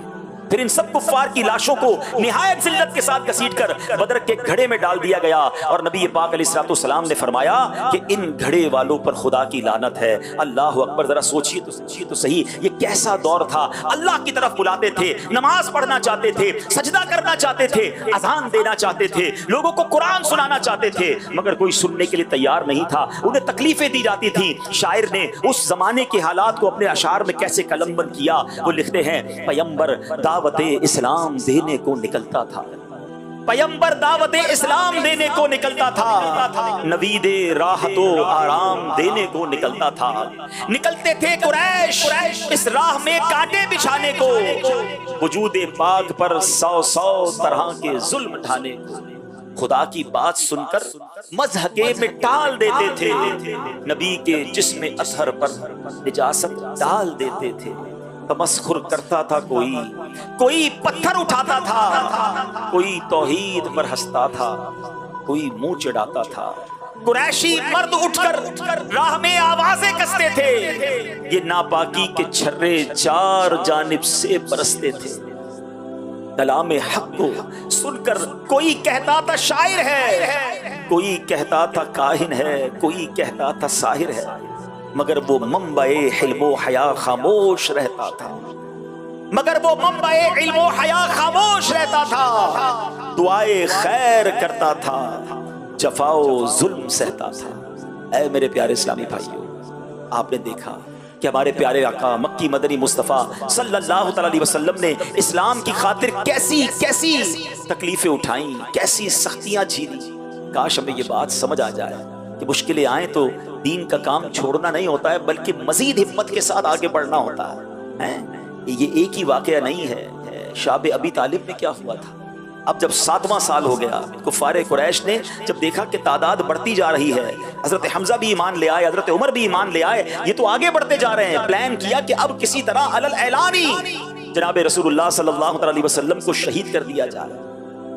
پھر ان سب کفار کی لاشوں کو نہایت ذلت کے ساتھ گھسیٹ کر بدر کے گھڑے میں ڈال دیا گیا، اور نبی پاک علیہ السلام نے فرمایا کہ ان گھڑے والوں پر خدا کی لعنت ہے۔ اللہ اکبر، ذرا سوچیے تو صحیح یہ کیسا دور تھا۔ اللہ کی طرف بلاتے تھے، نماز پڑھنا چاہتے تھے، سجدہ کرنا چاہتے تھے، اذان دینا چاہتے تھے، لوگوں کو قرآن سنانا چاہتے تھے، مگر کوئی سننے کے لیے تیار نہیں تھا، انہیں تکلیفیں دی جاتی تھیں۔ شاعر نے اس زمانے کے حالات کو اپنے اشعار میں کیسے قلم بند کیا، وہ لکھتے ہیں پیمبر دعوت اسلام دینے کو نکلتا تھا، پیمبر دعوت اسلام دینے کو نکلتا تھا، نوید راحت و آرام دینے کو نکلتا تھا۔ نکلتے تھے قریش اس راہ میں کانٹے بچھانے کو، وجود پاک پر 100 طرح کے ظلم ڈھانے کو۔ خدا کی بات سن کر مضحکے میں ٹال دیتے تھے، نبی کے جسم اطہر پر نجاست ڈال دیتے تھے۔ تمسخر کرتا تھا کوئی پتھر اٹھاتا تھا، کوئی توحید پر ہنستا تھا، کوئی منہ چڑھاتا تھا۔ قریشی مرد اٹھ کر راہ میں آوازیں کستے تھے، یہ ناپاکی کے چھرے 4 جانب سے برستے تھے۔ کلام حق کو سن کر کوئی کہتا تھا شاعر ہے، کوئی کہتا تھا کاہن ہے، کوئی کہتا تھا ساحر ہے، مگر وہ منبع علم و حیا خاموش رہتا تھا، مگر وہ منبع علم و حیا خاموش رہتا تھا۔ دعائے خیر کرتا تھا، جفا و ظلم سہتا تھا۔ اے میرے پیارے اسلامی بھائیوں، آپ نے دیکھا کہ ہمارے پیارے آقا مکی مدنی مصطفیٰ صلی اللہ تعالی علیہ وسلم نے اسلام کی خاطر کیسی تکلیفیں اٹھائیں، کیسی سختیاں جھیلی۔ کاش ہمیں یہ بات سمجھ آ جائے کہ مشکلیں آئیں تو دین کا کام چھوڑنا نہیں ہوتا ہے، بلکہ مزید ہمت کے ساتھ آگے بڑھنا ہوتا ہے۔ یہ ایک ہی واقعہ نہیں ہے۔ شاب ابی طالب میں کیا ہوا تھا؟ اب جب 7واں سال ہو گیا، کفار قریش نے جب دیکھا کہ تعداد بڑھتی جا رہی ہے، حضرت حمزہ بھی ایمان لے آئے، حضرت عمر بھی ایمان لے آئے، یہ تو آگے بڑھتے جا رہے ہیں، پلان کیا کہ اب کسی طرح علل اعلانی جناب رسول اللہ صلی اللہ علیہ وسلم کو شہید کر دیا جائے۔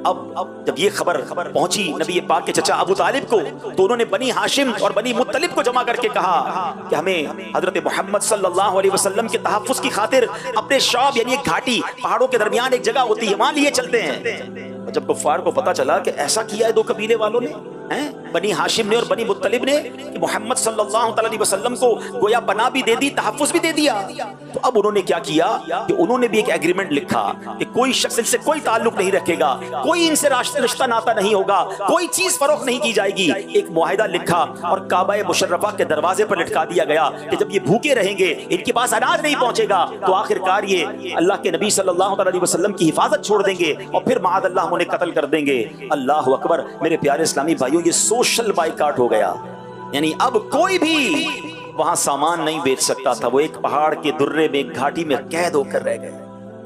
اب جب یہ خبر پہنچی نبی پاک کے چچا ابو طالب کو، تو انہوں نے بنی ہاشم اور بنی مطلب کو جمع کر کے کہا کہ ہمیں حضرت محمد صلی اللہ علیہ وسلم کے تحفظ کی خاطر اپنے شعب یعنی ایک گھاٹی پہاڑوں کے درمیان ایک جگہ ہوتی ہے، وہاں لیے چلتے ہیں۔ جب کفار کو پتا چلا کہ ایسا کیا ہے 2 قبیلے والوں نے، بنی ہاشم نے اور بنی مطلب نے، کہ محمد صلی اللہ علیہ وسلم کو گویا پناہ بھی دے دی، تحفظ بھی دے دیا، تو اب انہوں نے کیا کیا کہ انہوں نے بھی ایک ایگریمنٹ لکھا کہ کوئی شخص ان سے کوئی تعلق نہیں رکھے گا، کوئی ان سے رشتہ ناتا نہیں ہوگا، کوئی چیز فروخت نہیں کی جائے گی۔ ایک معاہدہ لکھا اور کعبہ مشرفہ کے دروازے پر لٹکا دیا گیا کہ جب یہ بھوکے رہیں گے، ان کے پاس اناج نہیں پہنچے گا، تو آخر کار یہ اللہ کے نبی صلی اللہ علیہ وسلم کی حفاظت چھوڑ دیں گے اور پھر معاذ اللہ انہیں قتل کر دیں گے۔ اللہ اکبر! میرے پیارے اسلامی بھائیوں، یہ سوشل بائیکاٹ ہو گیا، یعنی اب کوئی بھی وہاں سامان نہیں بیچ سکتا تھا۔ وہ ایک پہاڑ کے درے میں ایک گھاٹی میں قید ہو کر رہ گئے۔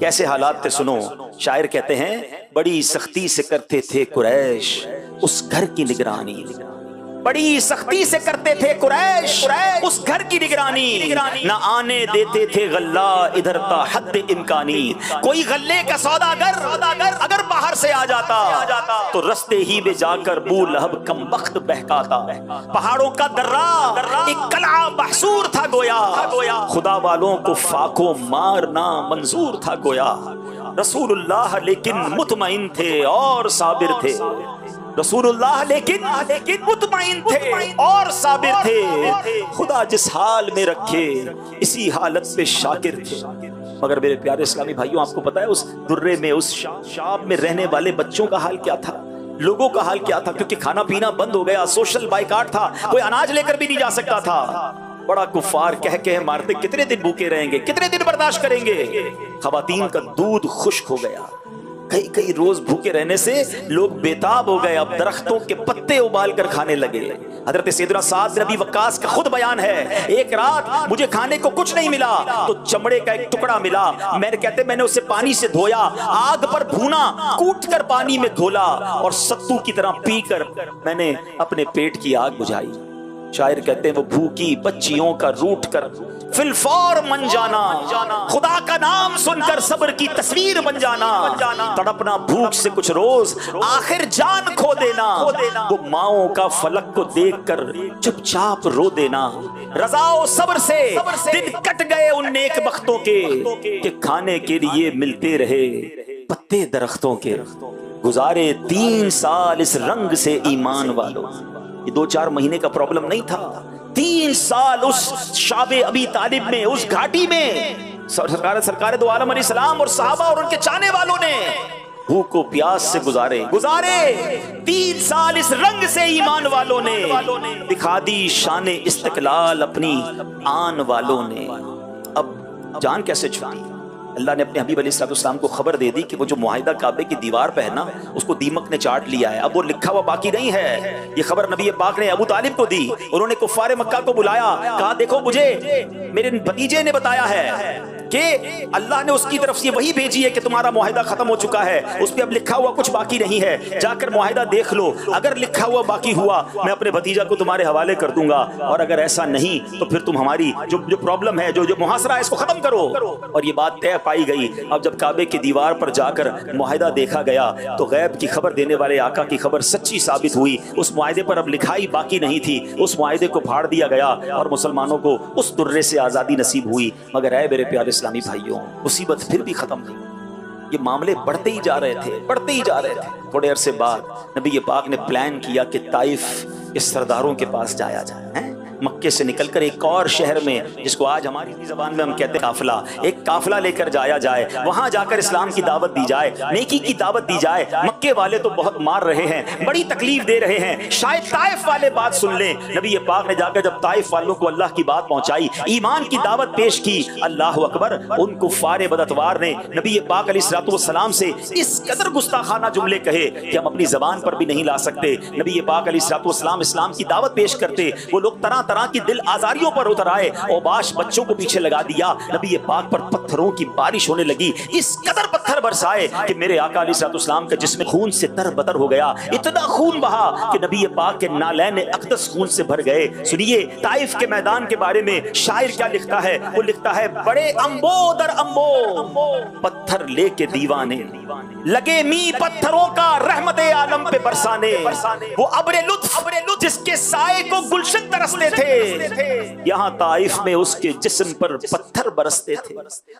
کیسے حالات تھے سنو، شاعر کہتے ہیں بڑی سختی سے کرتے تھے قریش اس گھر کی نگرانی، بڑی سختی سے کرتے تھے قریش اس گھر کی نگرانی، نہ آنے دیتے تھے غلہ ادھر تا حد امکانی۔ کوئی غلے کا سوداگر اگر باہر سے آ جاتا تو رستے ہی میں جا کر بو لہب کم بخت بہکاتا۔ پہاڑوں کا درہ ایک قلعہ محصور تھا گویا، خدا والوں کو فاقوں مارنا منظور تھا گویا۔ رسول اللہ لیکن مطمئن تھے اور صابر تھے، رسول اللہ لیکن مطمئن تھے اور صابر تھے، خدا جس حال میں رکھے اسی حالت پہ شاکر تھے۔ مگر میرے پیارے اسلامی بھائیوں، آپ کو پتا ہے اس درے میں، اس شام میں رہنے والے بچوں کا حال کیا تھا، لوگوں کا حال کیا تھا؟ کیونکہ کھانا پینا بند ہو گیا، سوشل بائیکاٹ تھا، کوئی اناج لے کر بھی نہیں جا سکتا تھا۔ بڑا کفار کہہ مارتے، کتنے دن بھوکے رہیں گے، کتنے دن برداشت کریں گے؟ خواتین کا دودھ خشک ہو گیا، کئی روز بھوکے رہنے سے لوگ بیتاب ہو گئے، اب درختوں کے پتے ابال کر کھانے لگے۔ حضرت سیدنا سعد بن ابی وقاص کا خود بیان ہے، ایک رات مجھے کھانے کو کچھ نہیں ملا تو چمڑے کا ایک ٹکڑا ملا، میں نے اسے پانی سے دھویا، آگ پر بھونا، کوٹ کر پانی میں گھولا اور ستو کی طرح پی کر میں نے اپنے پیٹ کی آگ بجھائی۔ شاعر کہتے ہیں وہ بھوکی بچیوں کا روٹ کر فی الفور من جانا، خدا کا نام سن کر صبر کی تصویر بن جانا، تڑپنا بھوک سے کچھ روز آخر جان کھو دینا، وہ ماؤں کا فلک کو دیکھ کر چپ چاپ رو دینا، رضا و صبر سے دن کٹ گئے ان نیک بختوں کے کہ کھانے کے لیے ملتے رہے پتے درختوں کے، گزارے 3 سال اس رنگ سے ایمان والوں۔ یہ 2-4 مہینے کا پرابلم نہیں تھا، 3 سال اس شاب ابی طالب میں، اس گھاٹی میں سرکار دو عالم علیہ السلام اور صحابہ اور ان کے چاہنے والوں نے بھوک و پیاس سے گزارے 3 سال اس رنگ سے ایمان والوں نے، دکھا دی شان استقلال اپنی آن والوں نے۔ اب جان کیسے چھٹی؟ اللہ نے اپنے حبیب علیہ السلام کو خبر دے دی کہ وہ جو معاہدہ کعبے کی دیوار پہ ہے نا اس کو دیمک نے چاٹ لیا ہے، اب وہ لکھا ہوا باقی نہیں ہے۔ یہ خبر نبی پاک نے ابو طالب کو دی، انہوں نے کفار مکہ کو بلایا، کہا دیکھو مجھے میرے بھتیجے نے بتایا ہے کہ اللہ نے اس کی طرف سے وہی بھیجی ہے کہ تمہارا معاہدہ ختم ہو چکا ہے، اس پہ اب لکھا ہوا کچھ باقی نہیں ہے، جا کر معاہدہ دیکھ لو، اگر لکھا ہوا باقی ہوا میں اپنے بھتیجا کو تمہارے حوالے کر دوں گا، اور اگر ایسا نہیں تو پھر تم ہماری جو پرابلم ہے، جو محاصرہ ہے، اس کو ختم کرو۔ اور یہ بات طے پائی گئی۔ اب جب کعبے کی دیوار پر جا کر معاہدہ دیکھا گیا تو غیب کی خبر دینے والے آقا کی خبر سچی ثابت ہوئی، اس معاہدے پر اب لکھائی باقی نہیں تھی، اس معاہدے کو پھاڑ دیا گیا اور مسلمانوں کو اس درے سے آزادی نصیب ہوئی۔ مگر اے میرے پیارے اسلامی بھائیوں، مصیبت پھر بھی ختم نہیں، یہ معاملے بڑھتے ہی جا رہے تھے۔ تھوڑے عرصے بعد نبی پاک نے پلان کیا کہ طائف کے سرداروں کے پاس جایا جائے، مکے سے نکل کر ایک اور شہر میں، جس کو آج ہماری زبان میں ہم کہتے ہیں قافلہ، ایک قافلہ لے کر جایا جائے، وہاں جا کر اسلام کی دعوت دی جائے، نیکی کی دعوت دی جائے۔ مکے والے تو بہت مار رہے ہیں، بڑی تکلیف دے رہے ہیں، شاید طائف والے بات سن لیں۔ نبی پاک نے جا کر جب طائف والوں کو اللہ کی بات پہنچائی، ایمان کی دعوت پیش کی، اللہ اکبر، ان کفار بداتوار نے نبی پاک علیہ السلام سے اس قدر گستاخانہ جملے کہے کہ ہم اپنی زبان پر بھی نہیں لا سکتے۔ نبی پاک علیہ السلام اسلام کی دعوت پیش کرتے، وہ لوگ طرح طرح کی دل آزاریوں پر اتر آئے، اوباش بچوں کو پیچھے لگا دیا، نبی پاک پر پتھروں کی بارش ہونے لگی، اس قدر پتھر برسائے کہ میرے آقا علیہ السلام کا جسم خون سے تر بتر ہو گیا، اتنا خون بہا کہ نبی پاک کے نالین اقدس خون سے بھر گئے۔ سنیے طائف کے میدان کے بارے میں شاعر کیا لکھتا ہے، وہ لکھتا ہے بڑے امبو در امبو، پتھر لے کے دیوانے لگے می پتھروں کا رحمت عالم پہ برسانے، وہ ابر لطف جس کے سائے کو گلشن ترستے تھے، یہاں طائف میں اس کے جسم پر پتھر برستے تھے،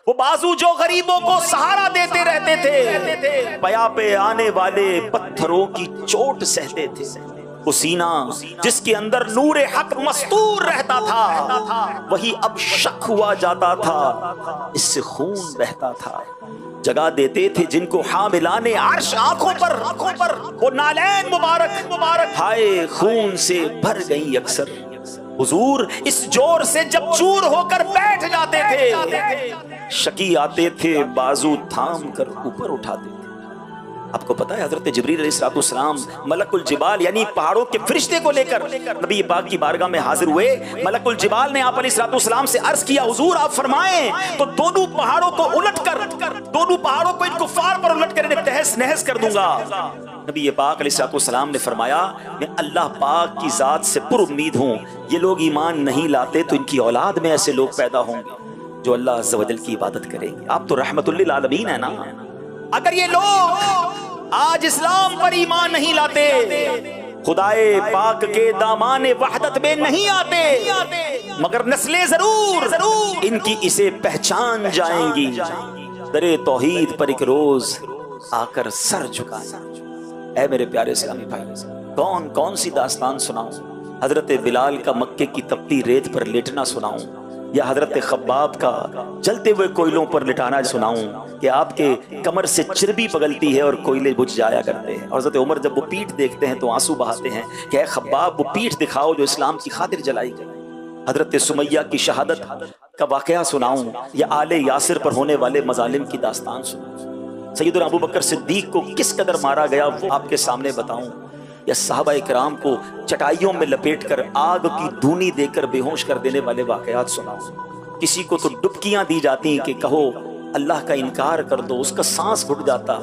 وہ بازو جو غریبوں کو سہارا دیتے رہتے تھے، پیا پہ آنے والے پتھروں کی چوٹ سہتے تھے، وہ سینہ جس کے اندر نور حق مستور رہتا تھا وہی اب شک ہوا جاتا تھا، اس سے خون بہتا تھا، جگہ دیتے تھے جن کو حاملان عرش آنکھوں پر، وہ نالین مبارک ہائے خون سے بھر گئی اکثر، حضور اس جور سے جب چور ہو کر بیٹھ جاتے تھے، شکی آتے تھے بازو تھام کر اوپر اٹھاتے تھے۔ آپ کو پتا ہے حضرت جبریل علیہ السلام ملک الجبال یعنی پہاڑوں کے فرشتے کو لے کر نبی پاک کی بارگاہ میں حاضر ہوئے، ملک الجبال نے آپ علیہ السلام سے عرض کیا حضور آپ فرمائیں، تو دونوں پہاڑوں کو الٹ کر، دونوں پہاڑوں کو ان کفار پر الٹ کر انہیں تہس نہس کر دوں گا۔ نبی پاک علیہ السلام نے فرمایا میں اللہ پاک کی ذات سے پر امید ہوں، یہ لوگ ایمان نہیں لاتے تو ان کی اولاد میں ایسے لوگ پیدا ہوں گے جو اللہ عز و جل کی عبادت کریں گے۔ آپ تو رحمت للعالمین ہے نا، اگر یہ لوگ آج اسلام پر ایمان نہیں لاتے، خدائے پاک کے دامان وحدت میں نہیں آتے، مگر نسلیں ضرور ان کی اسے پہچان جائیں گی، در توحید پر ایک روز آ کر سر جھکائیں۔ اے میرے پیارے اسلامی بھائی، کون سی داستان سناؤں؟ حضرت بلال کا مکے کی تپتی ریت پر لیٹنا سناؤں، یا حضرت خباب کا جلتے ہوئے کوئلوں پر لٹانا سناؤں کہ آپ کے کمر سے چربی پگلتی ہے اور کوئلے بجھ جایا کرتے ہیں، اور حضرت عمر جب وہ پیٹھ دیکھتے ہیں تو آنسو بہاتے ہیں کہ اے خباب وہ پیٹھ دکھاؤ جو اسلام کی خاطر جلائی گئی۔ حضرت سمیہ کی شہادت کا واقعہ سناؤں، یا آل یاسر پر ہونے والے مظالم کی داستان سناؤں، سیدنا ابو بکر صدیق کو کس قدر مارا گیا وہ آپ کے سامنے بتاؤں، یا صحابہ اکرام کو چٹائیوں میں لپیٹ کر آگ کی دھونی دے کر بے ہوش کر دینے والے واقعات سناؤں۔ کسی کو تو ڈبکیاں دی جاتی ہیں کہ کہو اللہ کا انکار کر دو، اس کا سانس گھٹ جاتا،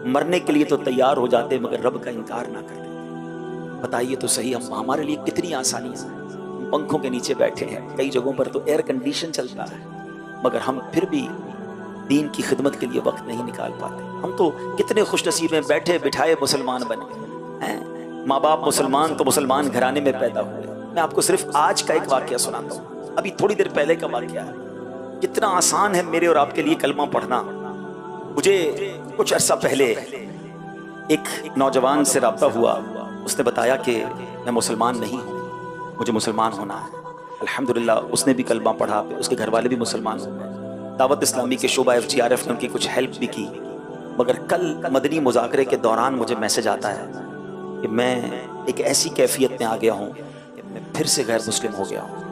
مرنے کے لیے تو تیار ہو جاتے مگر رب کا انکار نہ کرتے۔ بتائیے تو صحیح ہمارے لیے کتنی آسانیاں ہیں، پنکھوں کے نیچے بیٹھے ہیں، کئی جگہوں پر تو ایئر کنڈیشن چلتا ہے، مگر ہم پھر بھی دین کی خدمت کے لیے وقت نہیں نکال پاتے۔ ہم تو کتنے خوش نصیب ہیں، بیٹھے بٹھائے مسلمان بنے ہیں، ماں باپ مسلمان تو مسلمان گھرانے میں پیدا ہوئے۔ میں آپ کو صرف آج کا ایک واقعہ سناتا ہوں، ابھی تھوڑی دیر پہلے کا واقعہ ہے۔ کتنا آسان ہے میرے اور آپ کے لیے کلمہ پڑھنا۔ مجھے کچھ عرصہ پہلے ایک نوجوان سے رابطہ ہوا، اس نے بتایا کہ میں مسلمان نہیں ہوں، مجھے مسلمان ہونا ہے۔ الحمدللہ اس نے بھی کلمہ پڑھا، اس کے گھر والے بھی مسلمان ہو گئے۔ دعوت اسلامی کے شعبہ FGRF نے ان کی کچھ ہیلپ بھی کی، مگر کل مدنی مذاکرے کے دوران مجھے میسج آتا ہے کہ میں ایک ایسی کیفیت میں آ گیا ہوں کہ میں پھر سے غیر مسلم ہو گیا ہوں۔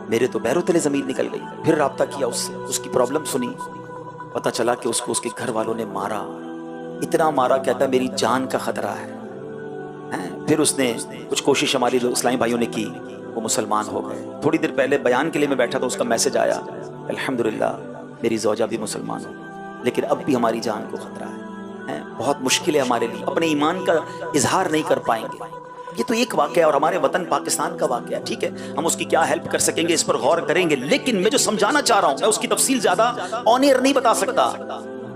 میرے تو بیرو تلے زمین نکل گئی۔ پھر رابطہ کیا اس سے، اس کی پرابلم سنی، پتہ چلا کہ اس کو اس کے گھر والوں نے مارا، اتنا مارا، کہتا ہے میری جان کا خطرہ ہے۔ پھر اس نے کچھ کوشش ہماری اسلامی بھائیوں نے کی، وہ مسلمان ہو گئے۔ تھوڑی دیر پہلے بیان کے لیے میں بیٹھا تھا، اس کا میسج آیا، الحمدللہ میری زوجہ بھی مسلمان ہو، لیکن اب بھی ہماری جان کو خطرہ ہے۔ بہت مشکل ہے ہمارے لیے، اپنے ایمان کا اظہار نہیں کر پائیں گے۔ یہ تو ایک واقعہ ہے اور ہمارے وطن پاکستان کا واقعہ ہے، ٹھیک ہے، ہم اس کی کیا ہیلپ کر سکیں گے اس پر غور کریں گے، لیکن میں جو سمجھانا چاہ رہا ہوں، میں اس کی تفصیل زیادہ آن ایئر نہیں بتا سکتا،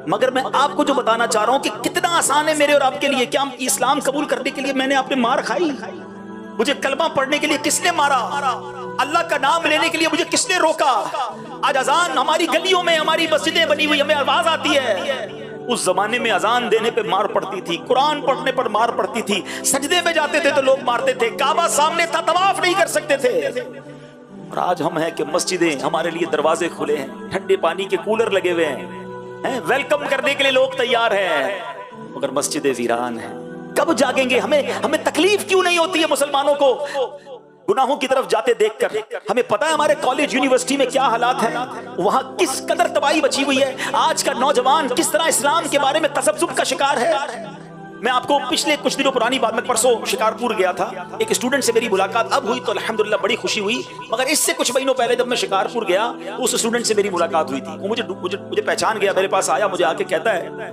مگر میں آپ کو جو بتانا چاہ رہا ہوں کہ کتنا آسان ہے میرے اور آپ کے لیے۔ کیا اسلام قبول کرنے کے لیے میں نے آپ نے مار کھائی؟ مجھے کلمہ پڑھنے کے لیے کس نے مارا؟ اللہ کا نام لینے کے لیے مجھے کس نے روکا؟ آج اذان ہماری گلیوں میں، ہماری مسجدیں بنی ہوئی، ہمیں آواز آتی ہے۔ اس زمانے میں اذان دینے پہ مار پڑتی تھی، قرآن پڑھنے پر مار پڑتی تھی، سجدے پہ جاتے تھے تو لوگ مارتے تھے، کعبہ سامنے تھا طواف نہیں کر سکتے تھے۔ اور آج ہم ہیں کہ مسجدیں ہمارے لیے دروازے کھلے ہیں، ٹھنڈے پانی کے کولر لگے ہوئے ہیں، ویلکم کرنے کے لیے لوگ تیار ہیں، مگر مسجدیں ویران ہیں۔ کب جاگیں گے؟ ہمیں تکلیف کیوں نہیں ہوتی ہے مسلمانوں کو گناہوں کی طرف جاتے دیکھ کر؟ ہمیں پتا ہے ہمارے کالج یونیورسٹی میں کیا حالات ہیں، وہاں کس قدر تباہی بچی ہوئی ہے، آج کا نوجوان کس طرح اسلام کے بارے میں تذبذب کا شکار ہے۔ میں آپ کو پچھلے کچھ دنوں پرانی بات، میں پرسوں شکارپور گیا تھا، ایک اسٹوڈنٹ سے میری ملاقات اب ہوئی تو الحمدللہ بڑی خوشی ہوئی، مگر اس سے کچھ مہینوں پہلے جب میں شکارپور گیا اس اسٹوڈنٹ سے میری ملاقات ہوئی تھی، وہ مجھے پہچان گیا، میرے پاس آیا، مجھے آ کے کہتا ہے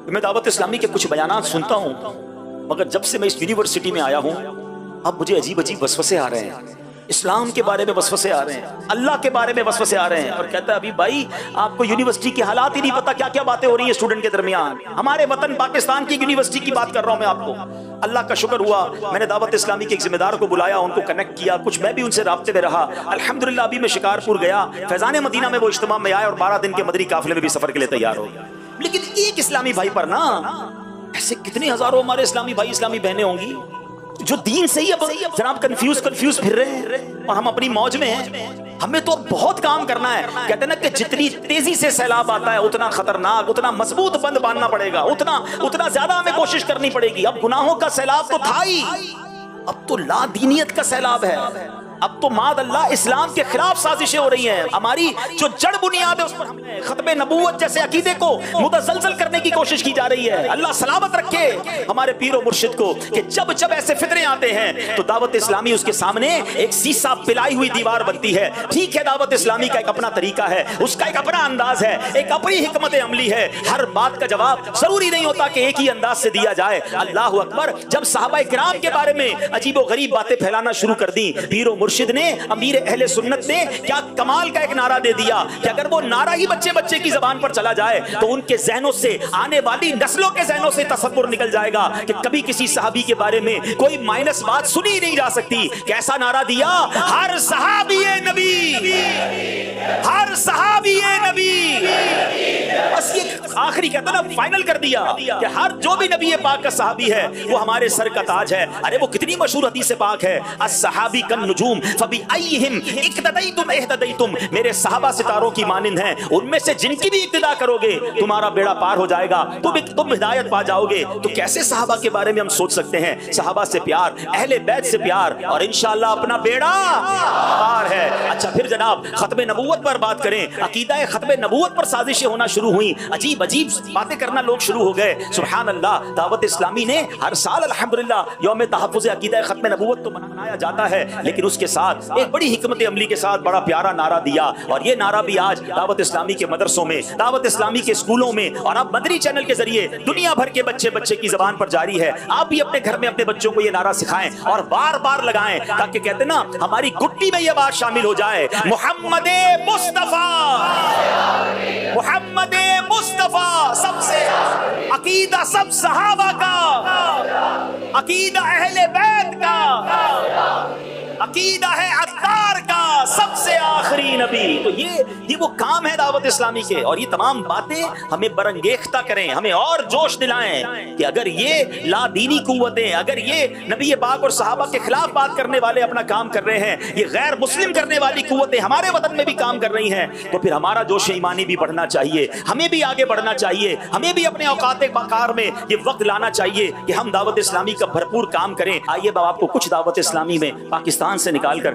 میں دعوت اسلامی کے کچھ بیانات سنتا ہوں، مگر جب سے میں اس یونیورسٹی میں آیا ہوں اب مجھے عجیب عجیب وسوسے آ رہے ہیں، اسلام کے بارے میں وسوسے آ رہے ہیں، اللہ کے بارے میں وسوسے آ رہے ہیں۔ اور کہتا ہے ابھی بھائی آپ کو یونیورسٹی کی حالات ہی نہیں پتا، کیا کیا باتیں ہو رہی ہیں اسٹوڈنٹ کے درمیان۔ ہمارے وطن پاکستان کی یونیورسٹی کی بات کر رہا ہوں میں آپ کو۔ اللہ کا شکر ہوا، میں نے دعوت اسلامی کے ایک ذمہ دار کو بلایا، ان کو کنیکٹ کیا، کچھ میں بھی ان سے رابطے میں رہا، الحمدللہ ابھی میں شکارپور گیا، فیضان مدینہ میں وہ اجتماع میں آیا اور 12 دن کے مدنی قافلے میں بھی سفر کے لیے تیار ہو گیا۔ لیکن ایک اسلامی بھائی پر نا ایسے کتنے ہزاروں ہمارے اسلامی بھائی اسلامی بہنیں ہوں گی جو دین سے ہی اب جناب کنفیوز پھر رہے ہیں، اور ہم اپنی موج میں ہیں۔ ہمیں تو بہت کام کرنا ہے، کہتے ہیں نا کہ جتنی تیزی سے سیلاب آتا ہے اتنا خطرناک، اتنا مضبوط بند باندھنا پڑے گا، اتنا زیادہ ہمیں کوشش کرنی پڑے گی۔ اب گناہوں کا سیلاب تو تھا ہی، اب تو لا دینیت کا سیلاب ہے، اب تو معاذ اللہ اسلام کے خلاف سازشیں ہو رہی ہیں، ہماری جو جڑ بنیاد ہے اس پر حملے، ختم نبوت جیسے عقیدے کو متزلزل کرنے کی کوشش کی جا رہی ہے۔ اللہ سلامت رکھے ہمارے پیر و مرشد کو کہ جب جب ایسے فتنے آتے ہیں تو دعوت اسلامی اس کے سامنے ایک سیسا پلائی ہوئی دیوار بنتی ہے۔ ٹھیک ہے، دعوت اسلامی کا ایک اپنا طریقہ ہے، اس کا ایک اپنا انداز ہے، ایک اپنی حکمت عملی ہے، ہر بات کا جواب ضروری نہیں ہوتا کہ ایک ہی انداز سے دیا جائے۔ اللہ اکبر، جب صحابہ کرام کے بارے میں عجیب و غریب باتیں پھیلانا شروع کر دی، پیر و مرشد نے، امیر اہل سنت نے کیا کمال کا ایک نعرہ دے دیا کہ اگر وہ نعرہ ہی بچے بچے کی زبان پر چلا جائے تو ان کے ذہنوں سے، آنے والی نسلوں کے ذہنوں سے تصور نکل جائے گا کہ کبھی کسی صحابی کے بارے میں کوئی مائنس بات سنی نہیں جا سکتی۔ کیسا نعرہ دیا؟ ہر صحابی نبی، ہر صحابی نبی، بس یہ آخری کہتا نا فائنل کر دیا کہ ہر جو بھی نبی پاک کا صحابی ہے وہ ہمارے سر کا تاج ہے۔ ارے وہ کتنی مشہور حدیث پاک ہے، الصحابی کالنجوم فبأیہم اقتدیتم اہتدیتم، میرے صحابہ ستاروں کی مانند ہیں، ان میں سے جن کی بھی اقتدا کرو گے تمہارا بیڑا پار ہو جائے گا، تم ہدایت پا جاؤ گے۔ تو کیسے صحابہ کے بارے میں ہم سوچ سکتے ہیں؟ صحابہ سے پیار، اہل بیت سے پیار، اور انشاءاللہ اپنا بیڑا پار ہے۔ اچھا پھر جناب ختم نبوت پر بات کریں، عقیدہ ختم نبوت پر سازشیں ہونا شروع ہوئیں، عجیب عجیب باتیں کرنا لوگ شروع ہو گئے۔ سبحان اللہ، دعوت اسلامی نے ہر سال الحمدللہ یوم تحفظ عقیدہ ختم نبوت تو منایا جاتا ہے، لیکن اس کے ساتھ ایک بڑی حکمت عملی کے ساتھ بڑا پیارا نعرہ دیا، اور یہ نعرہ بھی آج دعوت اسلامی کے مدرسوں میں، دعوت اسلامی کے اسکولوں میں، اور اب مدری چینل کے ذریعے دنیا بھر کے بچے کی زبان پر جاری ہے۔ آپ بھی اپنے گھر میں اپنے بچوں کو یہ نعرہ سکھائیں اور بار بار لگائیں، تاکہ کہتے نا ہماری گٹی میں یہ بات شامل ہو جائے، محمد مصطفیٰ، محمد مصطفیٰ سب سے، عقیدہ سب صحابہ کا، عقیدہ اہل بیت کا، عقیدہ ہے عطار کا، سب سے آخری نبی۔ تو یہ وہ کام ہے دعوت اسلامی کے، اور یہ تمام باتیں ہمیں برانگیختہ کریں، ہمیں اور جوش دلائیں کہ اگر یہ لا دینی قوتیں، اگر یہ نبی پاک اور صحابہ کے خلاف بات کرنے والے اپنا کام کر رہے ہیں، یہ غیر مسلم کرنے والی قوتیں ہمارے وطن میں بھی کام کر رہی ہیں، تو پھر ہمارا جوش ایمانی بھی بڑھنا چاہیے، ہمیں بھی آگے بڑھنا چاہیے، ہمیں بھی اپنے اوقات بکار میں یہ وقت لانا چاہیے کہ ہم دعوت اسلامی کا بھرپور کام کریں۔ آئیے اب آپ کو کچھ دعوت اسلامی میں پاکستان سے نکال کر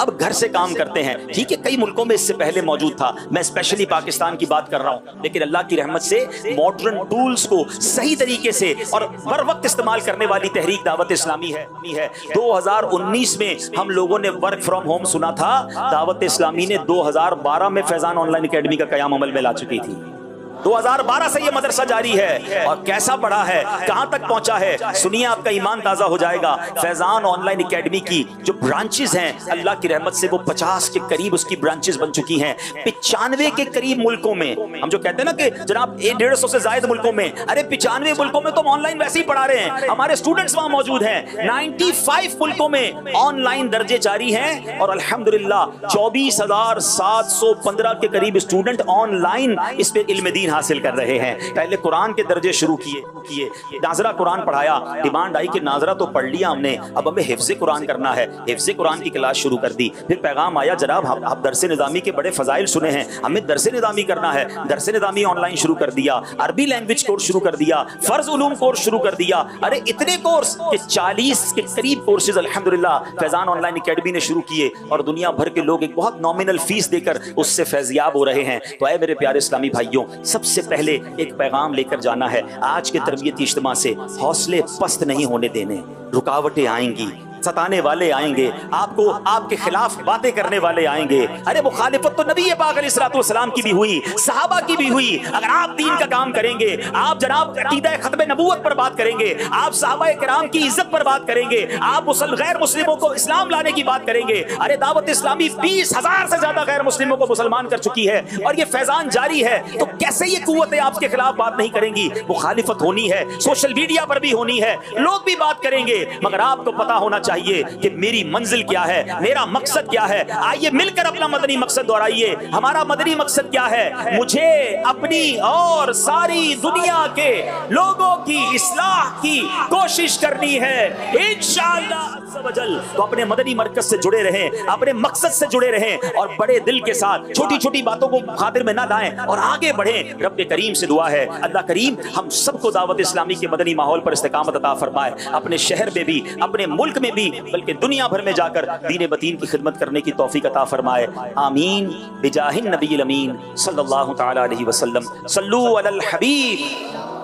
اب گھر سے کام کرتے ہیں. ٹھیک ہے کئی ملکوں میں اس سے پہلے موجود تھا, میں اسپیشلی پاکستان کی بات کر رہا ہوں, لیکن اللہ کی رحمت سے ماڈرن ٹولز کو صحیح طریقے سے اور بر وقت استعمال کرنے والی تحریک دعوت اسلامی ہے. 2019 میں ہم لوگوں نے ورک فرام ہوم سنا تھا, دعوت اسلامی نے 2012 میں فیضان آن لائن اکیڈمی کا قیام عمل میں لا چکی تھی. 2012 سے یہ مدرسہ جاری ہے, اور کیسا بڑا ہے, کہاں تک پہنچا ہے, سنیے آپ کا ایمان تازہ ہو جائے گا. فیضان آن لائن اکیڈمی کی جو برانچز ہیں اللہ کی رحمت سے وہ 50 کے قریب اس کی برانچز بن چکی ہیں. 95 کے قریب ملکوں میں, ہم جو کہتے ہیں نا کہ جناب 150 سے زائد ملکوں میں, ارے 95 ملکوں میں تو آن لائن ویسے ہی پڑھا رہے ہیں, ہمارے اسٹوڈنٹس وہاں موجود ہیں. 95 ملکوں میں آن لائن درجے جاری ہیں, اور الحمدللہ 24,715 کے قریب اسٹوڈنٹ آن لائن اس پہ علم دین حاصل کر رہے ہیں. پہلے قرآن کے درجے شروع کیے, ناظرہ قرآن پڑھایا, ڈیمانڈ آئی کہ ناظرہ تو پڑھ لیا ہم نے, اب ہمیں حفظ قرآن کرنا ہے, حفظ قرآن کی کلاس شروع کر دی. پھر پیغام آیا جناب آپ درس نظامی کے بڑے فضائل سنے ہیں, ہمیں درس نظامی کرنا ہے. درس نظامی آن لائن شروع کر دیا, عربی لینگویج کورس شروع کر دیا, فرض علوم کورس شروع کر دیا. ارے اتنے کورس کہ 40 کے قریب کورسز الحمدللہ فیضان آن لائن اکیڈمی نے شروع کیے, اور دنیا بھر کے لوگ ایک بہت نامنل فیس دے کر اس سے فیضیاب ہو رہے ہیں. تو اے میرے پیارے اسلامی بھائیوں, سب سے پہلے ایک پیغام لے کر جانا ہے. آج کے تربیتی اجتماع سے حوصلے پست نہیں ہونے دینے. رکاوٹیں آئیں گی, ستانے والے آئیں گے, آپ کو آپ کے خلاف باتیں کرنے والے آئیں گے. ارے مخالفت تو نبی پاک علیہ الصلوۃ والسلام کی بھی ہوئی, صحابہ کی بھی ہوئی. اگر آپ دین کا کام کریں گے, آپ جناب عقیدہ ختم نبوت پر بات کریں گے, آپ صحابہ کرام کی عزت پر بات کریں گے, آپ غیر مسلموں کو اسلام لانے کی بات کریں گے. ارے دعوت اسلامی 20,000 سے زیادہ غیر مسلموں کو مسلمان کر چکی ہے, اور یہ فیضان جاری ہے. تو کیسے یہ قوتیں آپ کے خلاف بات نہیں کریں گی؟ مخالفت ہونی ہے, سوشل میڈیا پر بھی ہونی ہے, لوگ بھی بات کریں گے, مگر آپ کو پتا ہونا چاہیے کہ میری منزل کیا ہے, میرا مقصد کیا ہے. آئیے مل کر اپنا مدنی مقصد دہرائیے. ہمارا مدنی مقصد کیا ہے؟ مجھے اپنی اور ساری دنیا کے لوگوں کی اصلاح کی کوشش کرنی ہے انشاءاللہ عز و جل. تو اپنے مدنی مرکز سے جڑے رہیں, اپنے مقصد سے جڑے رہیں, اور بڑے دل کے ساتھ چھوٹی چھوٹی باتوں کو خاطر میں نہ لائیں اور آگے بڑھیں. رب کریم سے دعا ہے اللہ کریم ہم سب کو دعوت اسلامی کے مدنی ماحول پر استقامت عطا فرمائے, اپنے شہر میں بھی, اپنے ملک میں بھی, بلکہ دنیا بھر میں جا کر دین بدین کی خدمت کرنے کی توفیق عطا فرمائے. آمین بجاہ النبی الامین صلی اللہ تعالی علیہ وسلم. صلو علی الحبیب.